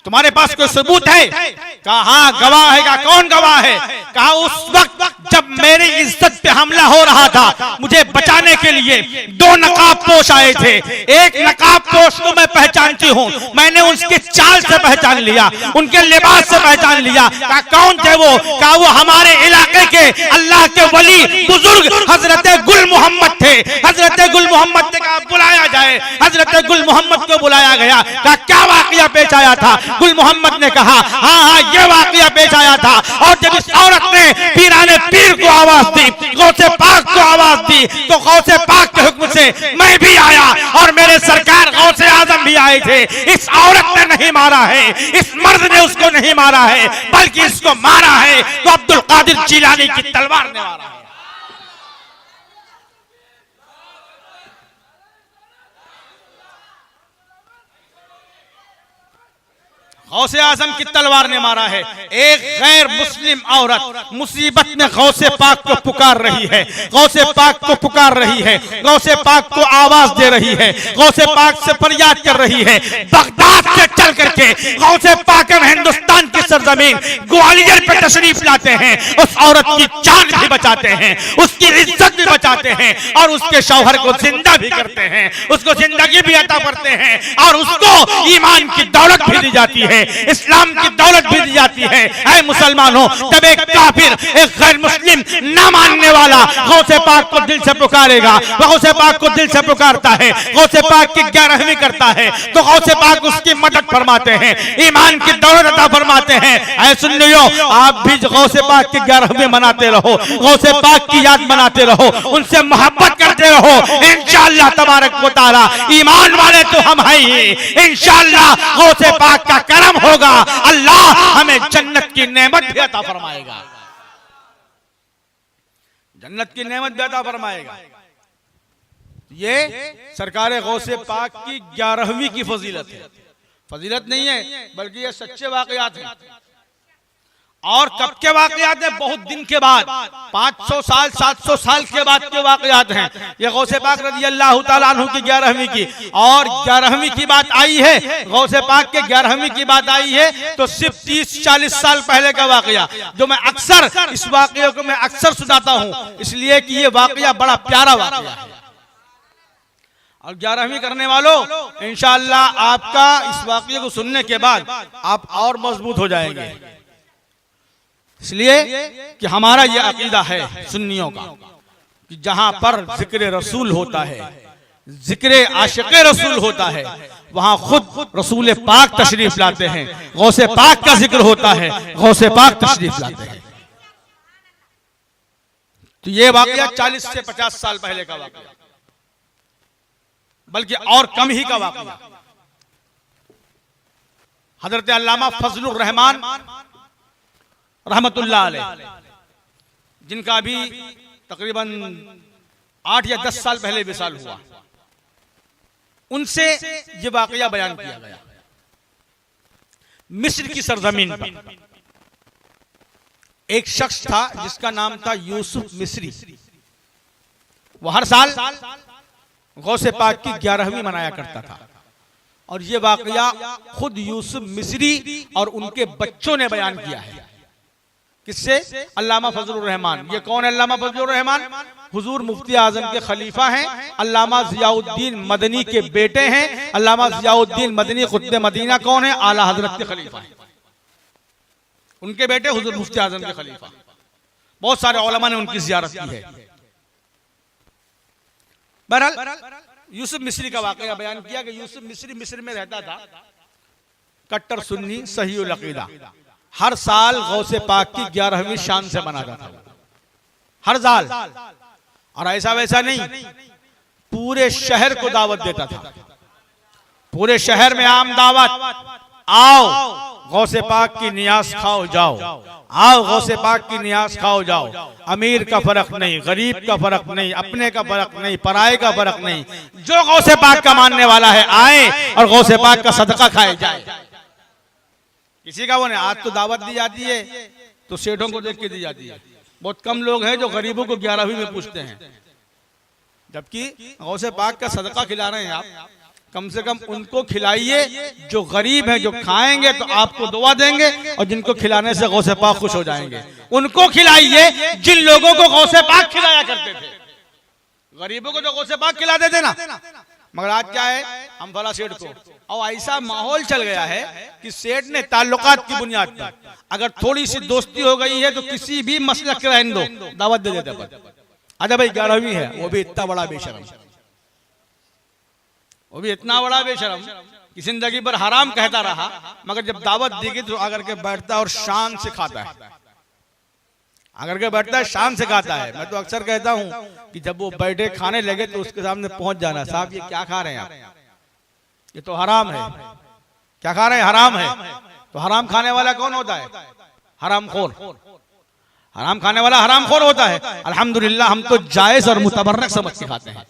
तुम्हारे पास कोई सबूत है? कहा हाँ गवाह है। कहा कौन गवाह है? कहा उस वक्त जब मेरी इज्जत पे हमला हो रहा था, मुझे बचाने के लिए 2 नकाबपोश आए थे। एक नकाबपोश को मैं पहचानती हूँ, मैंने उसके चाल से पहचान लिया, उनके लिबास से पहचान लिया। कहा कौन थे वो? कहा वो हमारे इलाके के अल्लाह के वली बुजुर्ग हजरत गुल मोहम्मद थे। हजरत गुल मोहम्मद ने कहा बुलाया जाए। हजरत गुल मोहम्मद को बुलाया गया। कहा क्या वाकया पेश आया था? गुल मोहम्मद ने कहा हाँ हाँ ये वाकया पेश आया था। और जब इस औरत ने पीराने पीर को आवाज दी, गौसे पाक को आवाज दी, तो गौसे पाक के हुक्म से मैं भी आया और मेरे सरकार गौसे आजम भी आए थे। इस औरत ने नहीं मारा है, इस मर्द ने उसको नहीं मारा है, बल्कि इसको मारा है तो अब्दुल कादिर जिलानी की तलवार ने मारा है। गौसे आजम की तलवार ने मारा है। एक गैर मुस्लिम औरत मुसीबत में गौसे पाक को पुकार रही है, गौसे पाक को पुकार रही है, गौसे पाक को आवाज दे रही है, गौसे पाक से फरियाद कर रही है। बगदाद से चल करके गौसे पाक हिंदुस्तान की सरजमीन ग्वालियर पे तशरीफ लाते हैं, उस औरत की जान भी बचाते हैं, उसकी इज्जत भी बचाते हैं और उसके शौहर को जिंदा भी करते हैं, उसको जिंदगी भी अता करते हैं और उसको ईमान की दौलत भी दी जाती है, इस्लाम की दौलत भी दी जाती है। ऐ मुसलमानों, जब एक काफिर, एक गैर मुस्लिम न मानने वाला गौसे पाक को दिल से पुकारेगा, वह गौसे पाक को दिल से पुकारता है, गौसे पाक की ग्यारहवीं करता है, तो गौसे पाक उसकी मदद फरमाते हैं, ईमान की दौलत अता फरमाते हैं। ऐ सुन्नियों, आप भी गौसे पाक की 11वीं मनाते रहो, गौसे पाक की याद मनाते रहो, उनसे मोहब्बत करते रहो। इंशाअल्लाह तबारक व तआला ईमान वाले तो हम हैं ही, इंशाअल्लाह गौसे पाक का करम होगा, अल्लाह हमें जन्नत की नेमत भी अता फरमाएगा, जन्नत की नेमत भी अता फरमाएगा। ये सरकार गौसे पाक की 11वीं की फजीलत है, फजीलत नहीं है बल्कि ये सच्चे वाकयात हैं। और कब के वाकयात हैं? बहुत दिन के बाद, 500 साल 700 साल के बाद के वाकयात हैं। ये गौसे पाक रज़ी अल्लाह तआला अन्हु की 11वीं की, और 11वीं की बात आई है, गौसे पाक के 11वीं की बात आई है तो सिर्फ 30-40 साल पहले का वाकया, जो मैं अक्सर इस वाकये को मैं अक्सर सुनाता हूँ, इसलिए कि ये वाकया बड़ा प्यारा वाकया है। और 11वीं करने वालों, इंशाअल्लाह आपका इस वाकये को सुनने के बाद आप और मजबूत हो जाएंगे, इसलिए कि हमारा यह अकीदा है सुन्नियों का कि जहां पर जिक्र रसूल होता है, जिक्र आशिक़े रसूल होता है, वहां खुद रसूल पाक तशरीफ लाते हैं। गौसे पाक का जिक्र होता है, गौसे पाक तशरीफ लाते हैं। तो ये वाकया 40 से 50 साल पहले का वाकया, बल्कि और कम ही का वाकया। हजरत अल्लामा फजलुर रहमान रहमतुल्लाह अलैह, जिनका अभी तकरीबन 8 या 10 साल पहले विसाल हुआ, उनसे ये वाकया बयान किया गया। मिस्र की सरजमीन पर एक शख्स था जिसका नाम था यूसुफ मिस्री। वो हर साल गौसे पाक की 11वीं मनाया करता था, और ये वाकया खुद यूसुफ मिस्री और उनके बच्चों ने बयान किया है। किससे? अल्लामा फजलुर रहमान। ये कौन है अल्लामा फजलुर रहमान? हुजूर मुफ्ती आजम के खलीफा हैं, अल्लामा ज़ियाउद्दीन मदनी के बेटे हैं। अल्लामा ज़ियाउद्दीन मदनी खुतबे मदीना कौन है? आला हजरत के खलीफा हैं, उनके बेटे हुजूर मुफ्ती आजम के खलीफा। बहुत सारे उलमा ने उनकी ज़ियारत की है। बहरहाल यूसुफ मिस्री का वाकया बयान किया कि यूसुफ मिस्री मिस्र में रहता था, कट्टर सुन्नी सहीउल अकीदा। हर साल गौसे पाक की 11वीं शान से मनाता था, हर साल। और ऐसा वैसा नहीं, पूरे शहर को दावत देता था, पूरे शहर में आम दावत, आओ गौसे पाक की नियाज खाओ जाओ, आओ गौसे पाक की नियाज खाओ जाओ। अमीर का फर्क नहीं, गरीब का फर्क नहीं, अपने का फर्क नहीं, पराये का फर्क नहीं, जो गौसे पाक का मानने वाला है आए और गौसे पाक का सदका खाए जाए। किसी का वो नहीं। आज तो दावत दी जाती है तो सेठों को देख के दी जाती है। बहुत कम लोग हैं जो गरीबों को 11वीं में पूछते हैं, जबकि गौसे पाक का सदका खिला रहे हैं आप। कम से कम उनको खिलाइए जो गरीब हैं, जो खाएंगे तो आपको दुआ देंगे, और जिनको खिलाने से गौसे पाक खुश हो जाएंगे। उनको खिलाइए जिन लोगों को गौसे पाक खिलाया करते थे। गरीबों को जो गौसे पाक खिलाते थे ना, मगर आज क्या है, हम फला सेठ को, और ऐसा माहौल चल गया है कि सेठ ने ताल्लुकात की बुनियाद पर अगर थोड़ी सी दोस्ती हो गई है तो किसी भी मसलक के रहने दो, दावत दे देते। अच्छा भाई 11वीं है, वो भी इतना बड़ा बेशरम, वो भी इतना बड़ा बेशरम कि जिंदगी भर हराम कहता रहा, मगर जब दावत दी गई तो आकर के बैठता है और शान से खाता है। आकर के बैठता है, शान से खाता है। मैं तो अक्सर कहता हूं कि जब वो बैठे खाने लगे तो उसके सामने पहुंच जाना, साहब ये क्या खा रहे हैं आप, ये तो हराम है। क्या खा रहे हैं, हराम है। तो हराम खाने वाला कौन होता है, हरामखोर। हराम खाने वाला हरामखोर होता है। अल्हम्दुलिल्लाह हम तो जायज और मुतबर्रक समझ के खाते हैं।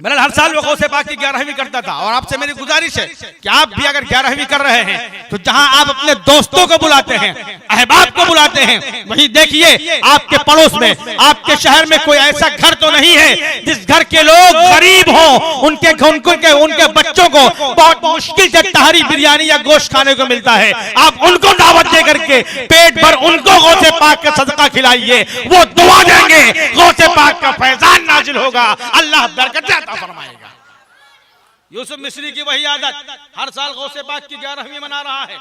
मेरा हर साल वो गौसे पाक की 11वीं करता था, और आपसे मेरी गुजारिश है कि आप भी अगर 11वीं कर रहे हैं तो जहां आप अपने दोस्तों को बुलाते हैं, अहबाब को बुलाते हैं, वहीं देखिए आपके पड़ोस में, आपके शहर में कोई ऐसा घर तो नहीं है जिस घर के लोग गरीब हों, उनके बच्चों को बहुत मुश्किल से तहरी बिरयानी या गोश्त खाने को मिलता है। आप उनको दावत दे करके पेट भर उनको गौसे पाक का सदका खिलाइए, वो दुआ देंगे, गौसे पाक का फैजान नाजिल होगा, अल्लाह बरकत फरमाएगा। यूसुफ मिस्री की वही आदत, हर साल गौसे पाक की 11वीं मना रहा है।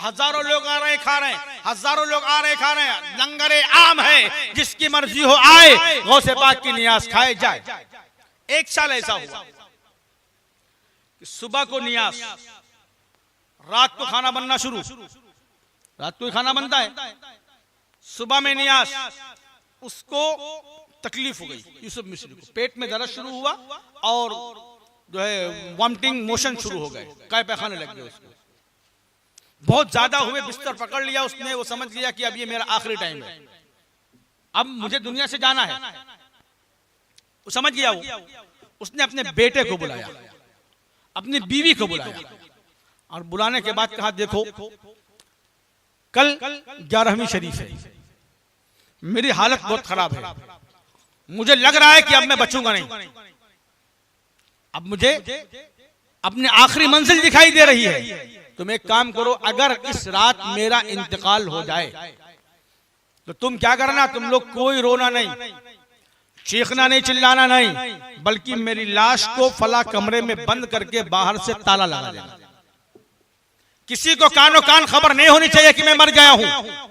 हजारों लोग आ रहे खा रहे हैं, हजारों लोग आ रहे खा रहे हैं, लंगरे आम है, जिसकी मर्जी हो आए, गौसे पाक की नियाज खाए जाए। एक साल ऐसा हुआ कि सुबह को नियाज, रात को खाना बनना शुरू, रात को ही खाना बनता है, सुबह में नियाज। उसको तकलीफ हो गई यूसुफ मिस्री को, पेट में दर्द शुरू हुआ और जो है वॉमिटिंग मोशन शुरू हो गए, काय पैखाने लग गए उसको। बहुत ज्यादा हुए, बिस्तर पकड़ लिया उसने, वो समझ लिया कि अब ये मेरा आखिरी टाइम है, अब मुझे दुनिया से जाना है। वो समझ गया। उसने अपने बेटे को बुलाया, अपनी बीवी को बुलाया, और बुलाने के बाद कहा देखो कल 11वीं शरीफ है, मेरी हालत बहुत खराब है, मुझे लग रहा है कि अब मैं बचूंगा नहीं, अब मुझे अपनी आखिरी मंजिल दिखाई दे रही है। तुम एक काम करो, अगर इस रात मेरा इंतकाल हो जाए तो तुम क्या करना, तुम लोग कोई रोना नहीं, चीखना नहीं, चिल्लाना नहीं, बल्कि मेरी लाश को फला कमरे में बंद करके बाहर से ताला लगा देना। किसी को कानो कान खबर नहीं होनी चाहिए कि मैं मर गया हूं।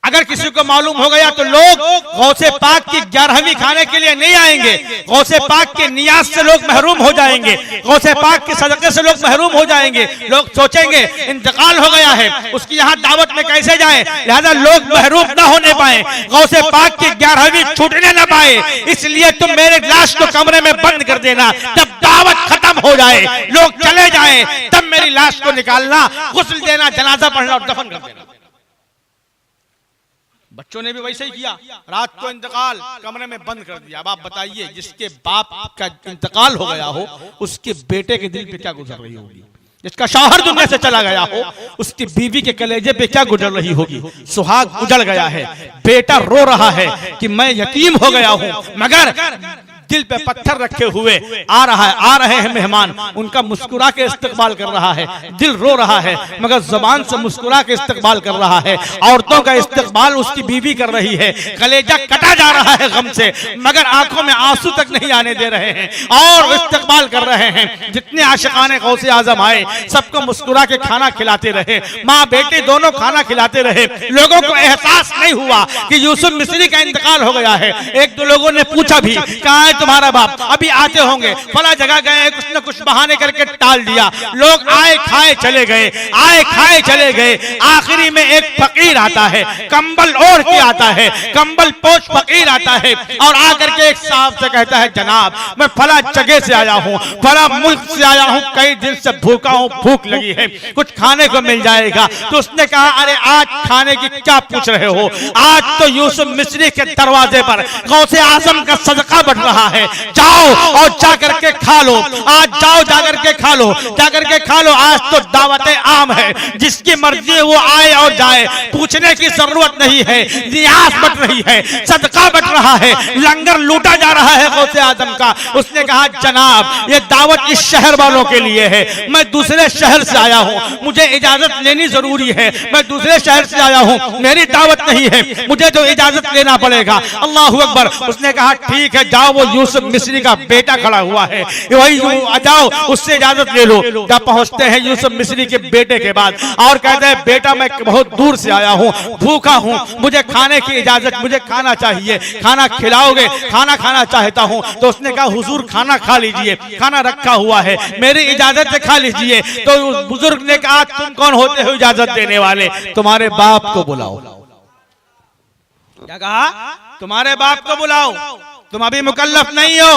अगर किसी को मालूम हो गया तो लोग गौसे पाक की 11वीं खाने के लिए नहीं आएंगे, गौसे पाक के नियाज से लोग महरूम हो जाएंगे, गौसे पाक के सदक़े से लोग महरूम हो जाएंगे। लोग सोचेंगे इंतकाल हो गया है, उसकी यहाँ दावत में कैसे जाए, लिहाजा लोग महरूम न होने पाए, गौसे पाक की 11वीं छूटने न पाए, इसलिए तुम मेरे लाश को कमरे में बंद कर देना। जब दावत खत्म हो जाए, लोग चले जाए, तब मेरी लाश को निकालना, गुस्ल देना, जनाजा पढ़ना और दफन कर देना। बच्चों ने भी वैसे ही किया, रात को इंतकाल कमरे में बंद कर दिया। अब आप बताइए, जिसके बाप का इंतकाल हो गया हो, उसके बेटे के दिल पे क्या गुजर रही होगी? जिसका शौहर दुनिया से चला गया हो, उसकी बीवी के कलेजे पे क्या गुजर रही होगी? सुहाग उजड़ गया है, बेटा रो रहा है कि मैं यतीम हो गया हूं, मगर दिल पे पत्थर रखे हुए आ रहे हैं मेहमान, उनका मुस्कुरा के इस्तकबाल कर रहा है, दिल रो रहा है मगर जुबान से मुस्कुरा के इस्तकबाल कर रहा है। औरतों का इस्तकबाल उसकी बीवी कर रही है, कलेजा कटा जा रहा है गम से, मगर आंखों में आंसू तक नहीं आने दे रहे हैं और इस्तकबाल कर रहे हैं। जितने आशिकाने गौसे आजम आए, सबको मुस्कुरा के खाना खिलाते रहे, माँ बेटे दोनों खाना खिलाते रहे। लोगों को एहसास नहीं हुआ कि यूसुफ मिस्री का इंतकाल हो गया है। एक दो लोगों ने पूछा भी, कहाँ है तुम्हारा बाप? अभी आते होंगे, फला जगह गए, कुछ न कुछ बहाने करके टाल दिया। लोग आए खाए चले गए, आए खाए चले गए। आखिरी में एक फकीर आता है, कंबल ओढ़ के आता है, कंबल पोष फकीर आता है और आकर के एक साहब से कहता है, जनाब मैं फला जगह से आया हूँ, फला मुल्क से आया हूँ, कई दिन से भूखा हूँ, भूख लगी है, कुछ खाने को मिल जाएगा? तो उसने कहा, अरे आज खाने की क्या पूछ रहे हो, आज तो यूसुफ मिस्री के दरवाजे पर गौसे आजम का सदका बढ़ रहा रहा है, जाओ और जा करके खा लो, आज जाओ जा करके खा लो, जा करके खा लो। आज तो दावत आम है, जिसकी मर्जी है वो आए और जाए, पूछने की जरूरत नहीं है। नियाज बट रही है, सदका बट रहा है, लंगर लूटा जा रहा है गौसे आजम का। उसने कहा जनाब ये दावत इस शहर वालों के लिए है, मैं दूसरे शहर से आया हूँ, मुझे इजाजत लेनी जरूरी है, मैं दूसरे शहर से आया हूँ, मेरी दावत नहीं है, मुझे तो इजाजत लेना पड़ेगा। अल्लाहु अकबर। उसने कहा ठीक है जाओ, वो यूसुफ मिस्री का बेटा खड़ा हुआ है, वही जाओ उससे इजाजत ले लो। जब पहुंचते हैं यूसुफ मिस्री के बेटे के बाद और कहते हैं बेटा मैं बहुत दूर से आया हूँ, भूखा हूँ, मुझे खाने की इजाजत, मुझे खाना चाहिए, खाना खिलाओगे? खाना खाना चाहता हूँ। तो उसने कहा हुजूर खाना खा लीजिए, खाना रखा हुआ है, मेरी इजाजत से खा लीजिए। तो उस बुजुर्ग ने कहा तुम कौन होते हो इजाजत देने वाले? तुम्हारे बाप को बुलाओ। क्या कहा? तुम्हारे बाप को बुलाओ, तुम अभी मुकल्लफ नहीं हो,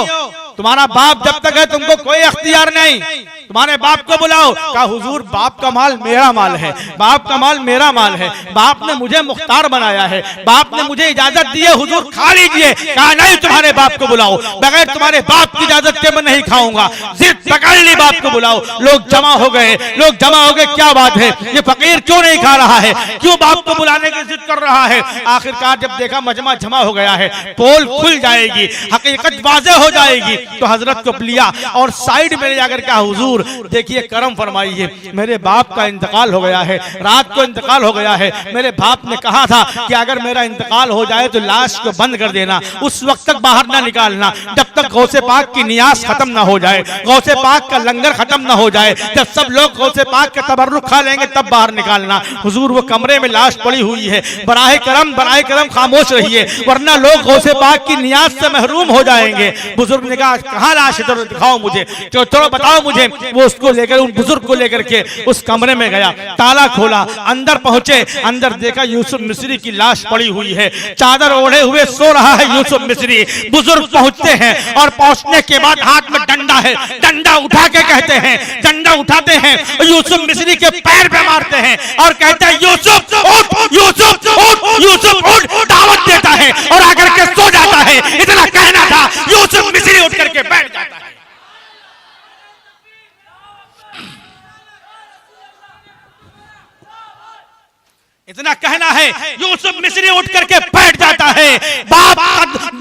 तुम्हारा बाप जब तक है तुमको कोई अख्तियार नहीं, तुम्हारे बाप को बुलाओ। कहा हुजूर बाप का माल मेरा माल है, बाप का माल मेरा माल है, बाप ने मुझे मुख्तार बनाया है, बाप ने मुझे इजाजत दी है, हुजूर खा लीजिए। कहा नहीं तुम्हारे बाप को बुलाओ, बगैर तुम्हारे बाप की इजाजत के मैं नहीं खाऊंगा। जिद पकड़ ली, बाप को बुलाओ। लोग जमा हो गए, लोग जमा हो गए, क्या बात है, ये फकीर क्यों नहीं खा रहा है, क्यों बाप को बुलाने की जिद कर रहा है? आखिरकार जब देखा मजमा जमा हो गया है, पोल खुल जाएगी, हकीकत वाज़ेह हो जाएगी, तो हजरत को लिया और साइड में ले जाकर कहा हुजूर देखिए करम फरमाइए, मेरे बाप का इंतकाल हो गया है, रात को इंतकाल हो गया है, मेरे बाप ने कहा था कि अगर मेरा इंतकाल हो जाए तो लाश को बंद कर देना, उस वक्त तक बाहर ना निकालना जब तक गौसे पाक की नियाज खत्म ना हो जाए, गौसे पाक का लंगर खत्म ना हो जाए, जब सब लोग गौसे पाक के तबर्रुक खा लेंगे तब बाहर निकालना। हुजूर वो कमरे में लाश पड़ी हुई है, बराए करम खामोश रहिए वरना लोग गौसे पाक की नियाज से महरूम हो जाएंगे। बुजुर्ग ने कहा कहाँ लाश है, चलो दिखाओ मुझे, चलो बताओ मुझे। वो उसको लेकर, उन बुजुर्ग को लेकर के उस कमरे में गया, ताला खोला, अंदर पहुंचे, अंदर देखा यूसुफ मिस्री की लाश पड़ी हुई है, चादर ओढ़े हुए सो रहा है यूसुफ मिस्री। बुजुर्ग पहुंचते हैं और पहुंचने के बाद हाथ में डंडा है, डंडा उठा के कहते हैं, डंडा उठाते हैं यूसुफ मिस्री के पैर पे मारते हैं और कहते हैं यूसुफ उठ, यूसुफ उठ, यूसुफ उठ, दावत देता है और आकर के सो जाता है। इतना कहना था, यूसुफ मिस्री उठ करके बैठ जाता है। इतना कहना है, यूसुफ मिस्री उठ करके बैठ जाता है। बाप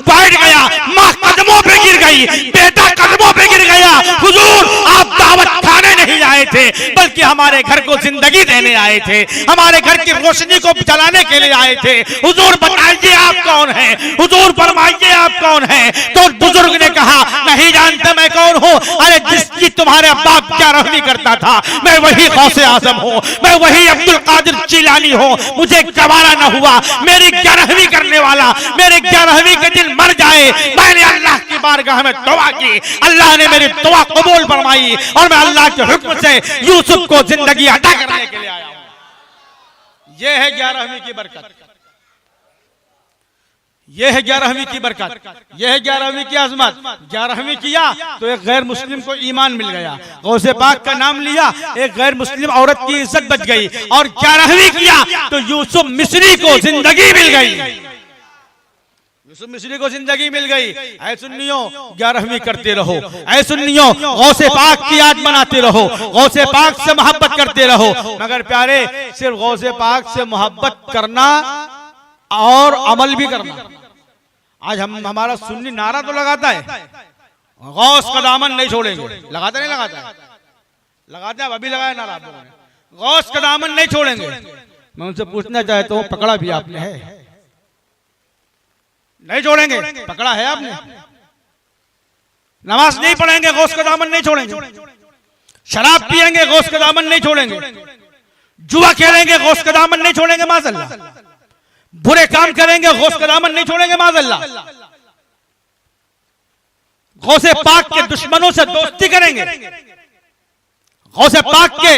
बैठ गया, माँ कदमों पे गिर गई, बेटा कदमों पे गिर गया। हुजूर आप दावत खाने नहीं आए थे, बल्कि हमारे घर को जिंदगी देने आए थे, हमारे घर की रोशनी को जलाने के लिए आए थे। हुजूर बताइए आप कौन हैं, हुजूर फरमाइए आप कौन हैं। तो बुजुर्ग ने कहा नहीं जानते मैं कौन हूँ? अरे जिसकी तुम्हारे बाप क्या रहमी करता था, मैं वही गौसे आजम हूँ, मैं वही अब्दुल कादिर जिलानी हूँ। मुझे गवारा न हुआ, मेरी 11वीं करने वाला मेरे 11वीं के दिन मर जाए। मैंने अल्लाह की बारगाह में दुआ की, अल्लाह ने मेरी दुआ कबूल फरमाई और मैं अल्लाह के हुक्म से यूसुफ को जिंदगी अता करने के लिए आया हूं। यह है 11वीं की बरकत, यह है 11वीं की बरकत, यह है 11वीं की अजमत। 11वीं किया तो एक गैर मुस्लिम को ईमान मिल गया, गौसे पाक का नाम लिया, एक गैर मुस्लिम औरत की इज्जत बच गई। और 11वीं किया तो यूसुफ मिस्री को जिंदगी मिल गई, यूसुफ मिस्री को जिंदगी मिल गई। ऐ सुन्नियों 11वीं करते रहो, ऐ सुन्नियों गौसे पाक की याद बनाते रहो, गौसे पाक से मोहब्बत करते रहो। मगर प्यारे सिर्फ गौसे पाक से मोहब्बत करना और अमल भी करना। आज हम हमारा सुन्नी नारा तो लगाता है, गौस का दामन नहीं छोड़ेंगे, लगाता नहीं लगाता, लगाते हैं, अभी लगाया नारा आप लोगों ने, गौस का दामन नहीं छोड़ेंगे। मैं उनसे पूछना चाहता हूँ पकड़ा भी आपने है? नहीं छोड़ेंगे, पकड़ा है आपने? नमाज नहीं पढ़ेंगे, गौस का दामन नहीं छोड़ेंगे, शराब पिएंगे, गौस का दामन नहीं छोड़ेंगे, जुआ खेलेंगे, गौस का दामन नहीं छोड़ेंगे, माज़अल्लाह, बुरे काम करेंगे, गौस का दामन नहीं छोड़ेंगे, माज़अल्लाह, गौसे पाक के दुश्मनों से दोस्ती करेंगे, गौसे पाक के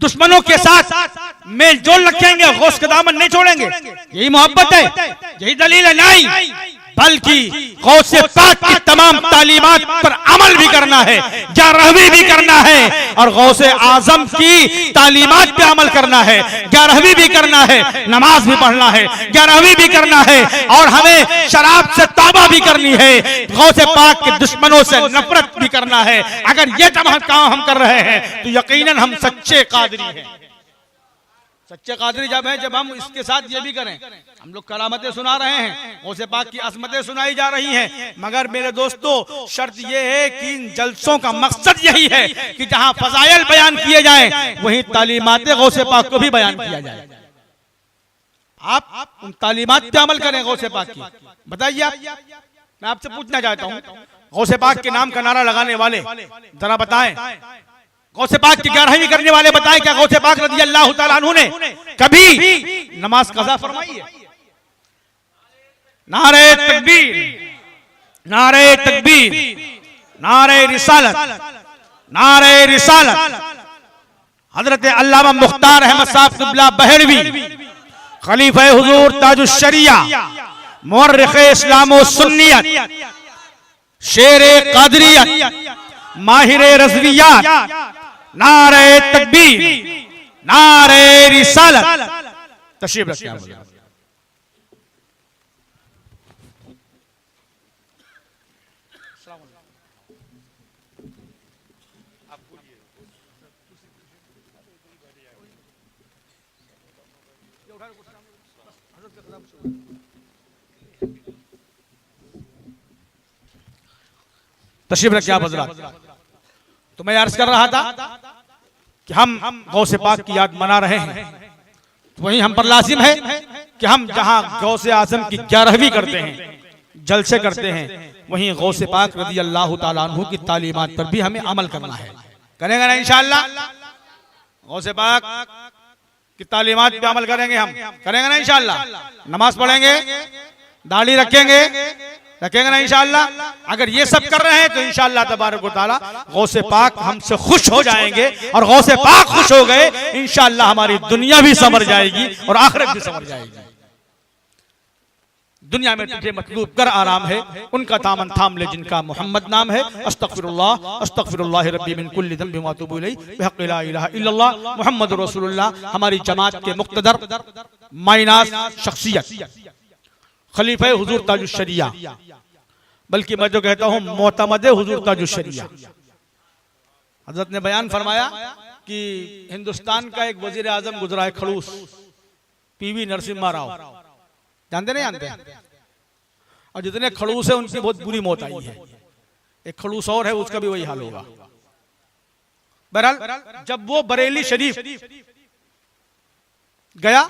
दुश्मनों के साथ मेल जोल रखेंगे, गौस का दामन नहीं छोड़ेंगे। यही मोहब्बत है, यही दलील है? नहीं, बल्कि गौसे पाक की तमाम तालीमात पर अमल भी करना है, 11वीं भी करना है, और गौसे आजम की तालीमात पे अमल करना है, 11वीं भी करना है, नमाज भी पढ़ना है, 11वीं भी करना है, और हमें शराब से तौबा भी करनी है, गौसे पाक के दुश्मनों से नफरत भी करना है। अगर ये तमाम काम हम कर रहे हैं तो यकीनन हम सच्चे कादरी हैं। सच्चे कादरी जब हैं जब हम इसके साथ ये भी करें। हम लोग करामतें सुना रहे हैं, गौसे पाक की अजमतें सुनाई जा रही हैं, मगर मेरे दोस्तों शर्त ये है कि इन जलसों का मकसद यही है कि जहां फजाइल बयान किए जाएं वहीं तालीमाते गौसे पाक को भी बयान किया जाए। आप उन तालीमात पे अमल करें गौसे पाक की। बताइए आप, मैं आपसे पूछना चाहता हूं, गौसे पाक के नाम का नारा लगाने वाले जरा बताएं, गौसे पाक की 11वीं करने वाले बताएं, क्या गौसे पाक रज़ी अल्लाह तआला अन्हु ने कभी नमाज कज़ा फरमाई है? नारे तकबीर, नारे तकबीर, नारे रिसालत, नारे रिसालत। हजरत अल्लामा मुख्तार अहमद साहब क़िबला बहलवी, खलीफा हुजूर ताजुश शरिया, मुअर्रिख़ इस्लाम व सुन्नियत, शेर क़ादरियत, माहिर रज़वियात, नारे तकबीर, नारे रिसालत। तशरीफ रखिए। तशरीफ रखिए आप हज़रात। तो मैं अर्ज कर रहा था कि हम गौसे पाक की याद मना रहे हैं, तो वहीं हम पर लाजिम है कि हम जहां गौसे आजम की 11वीं करते हैं, जलसे करते हैं, वहीं गौसे पाक रज़ी अल्लाह तआला अन्हु की तालीमात पर भी हमें अमल करना है। करेंगे ना इंशाअल्लाह? गौसे पाक की तालीमात पे अमल करेंगे, हम करेंगे ना इंशाअल्लाह? नमाज पढ़ेंगे, दाढ़ी रखेंगे ना इंशाअल्लाह? अगर ये सब कर रहे हैं तो इंशाअल्लाह तबारक व तआला गौसे पाक हमसे खुश हो जाएंगे, और गौसे पाक खुश हो गए इंशाअल्लाह हमारी दुनिया भी संवर जाएगी और आखिरत भी संवर जाएगी। दुनिया में तुझे मतलूब कर आराम है, उनका दामन थाम ले जिनका मोहम्मद नाम है। अस्तगफिरुल्लाह अस्तगफिरुल्लाह रब्बी मिन कुल्लि ज़ंबि व अतूबु इलैहि बिहक़्क़ि ला इलाहा इल्लल्लाह मुहम्मदुर रसूलुल्लाह। हमारी जमात के मुक़्तदर माइनास शख्सियत खलीफा हुजूर ताजुश शरिया, बल्कि मैं जो कहता हूं मोतमद हुजूर ताजुश शरिया, हजरत ने बयान फरमाया कि हिंदुस्तान का एक वजीर आजम गुजरा है खड़ूस, पीवी नरसिम्हा राव, जानते नहीं जानते? और जितने खड़ूस है उनकी बहुत बुरी मौत आई है। एक खड़ूस और है, उसका भी वही हाल होगा। बहरहाल जब वो बरेली शरीफ गया,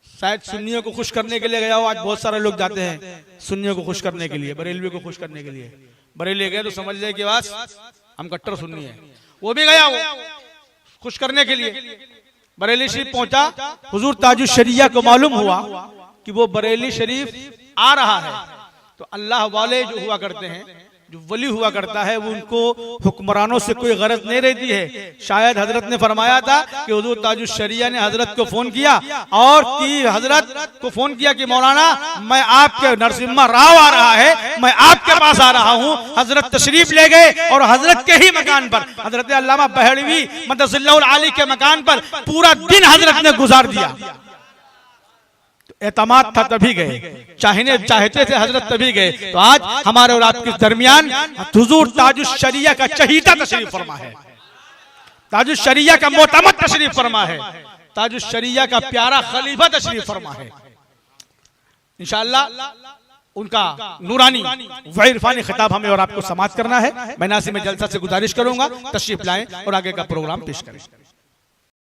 शायद सुन्नियों को खुश करने के लिए गया हो। आज बहुत सारे लोग जाते हैं सुन्नियों को खुश करने के लिए, बरेलवी को खुश करने के लिए। बरेली गए तो समझ जाए कि बस हम कट्टर सुन्नी है। वो भी गया वो खुश करने के लिए, बरेली शरीफ पहुंचा। हुजूर ताजुश शरिया को मालूम हुआ कि वो बरेली शरीफ आ रहा है, तो अल्लाह वाले जो हुआ करते हैं, जो वली हुआ करता है, वो उनको हुक्मरानों से कोई गरज नहीं रहती है। शायद हजरत ने फरमाया था कि हुजूर ताजुश शरिया ने हजरत को फोन किया और कि हजरत को फोन किया कि मौलाना मैं आपके नरसिम्हा राव आ रहा है, मैं आपके पास आ रहा हूँ। हजरत तशरीफ ले गए और हजरत के ही मकान पर, हजरत अल्लामा बहलवी मदसिल्लाहुल आली के मकान पर पूरा दिन हजरत ने गुजार दिया। एतमाद था तभी गए, चाहते थे हजरत तभी गए। तो आज हमारे और आपके दरमियान हुजूर ताजुश शरिया का चहीता तशरीफ फरमा है, ताजुश शरिया का मोतमद तशरीफ फरमा है, ताजुश शरिया का प्यारा खलीफा तशरीफ फरमा है। इंशाअल्लाह उनका नूरानी व इरफानी खिताब हमें और आपको समाप्त करना है। मैं नाज़िम जलसा से गुजारिश करूंगा तशरीफ लाएं और आगे का प्रोग्राम पेश करें।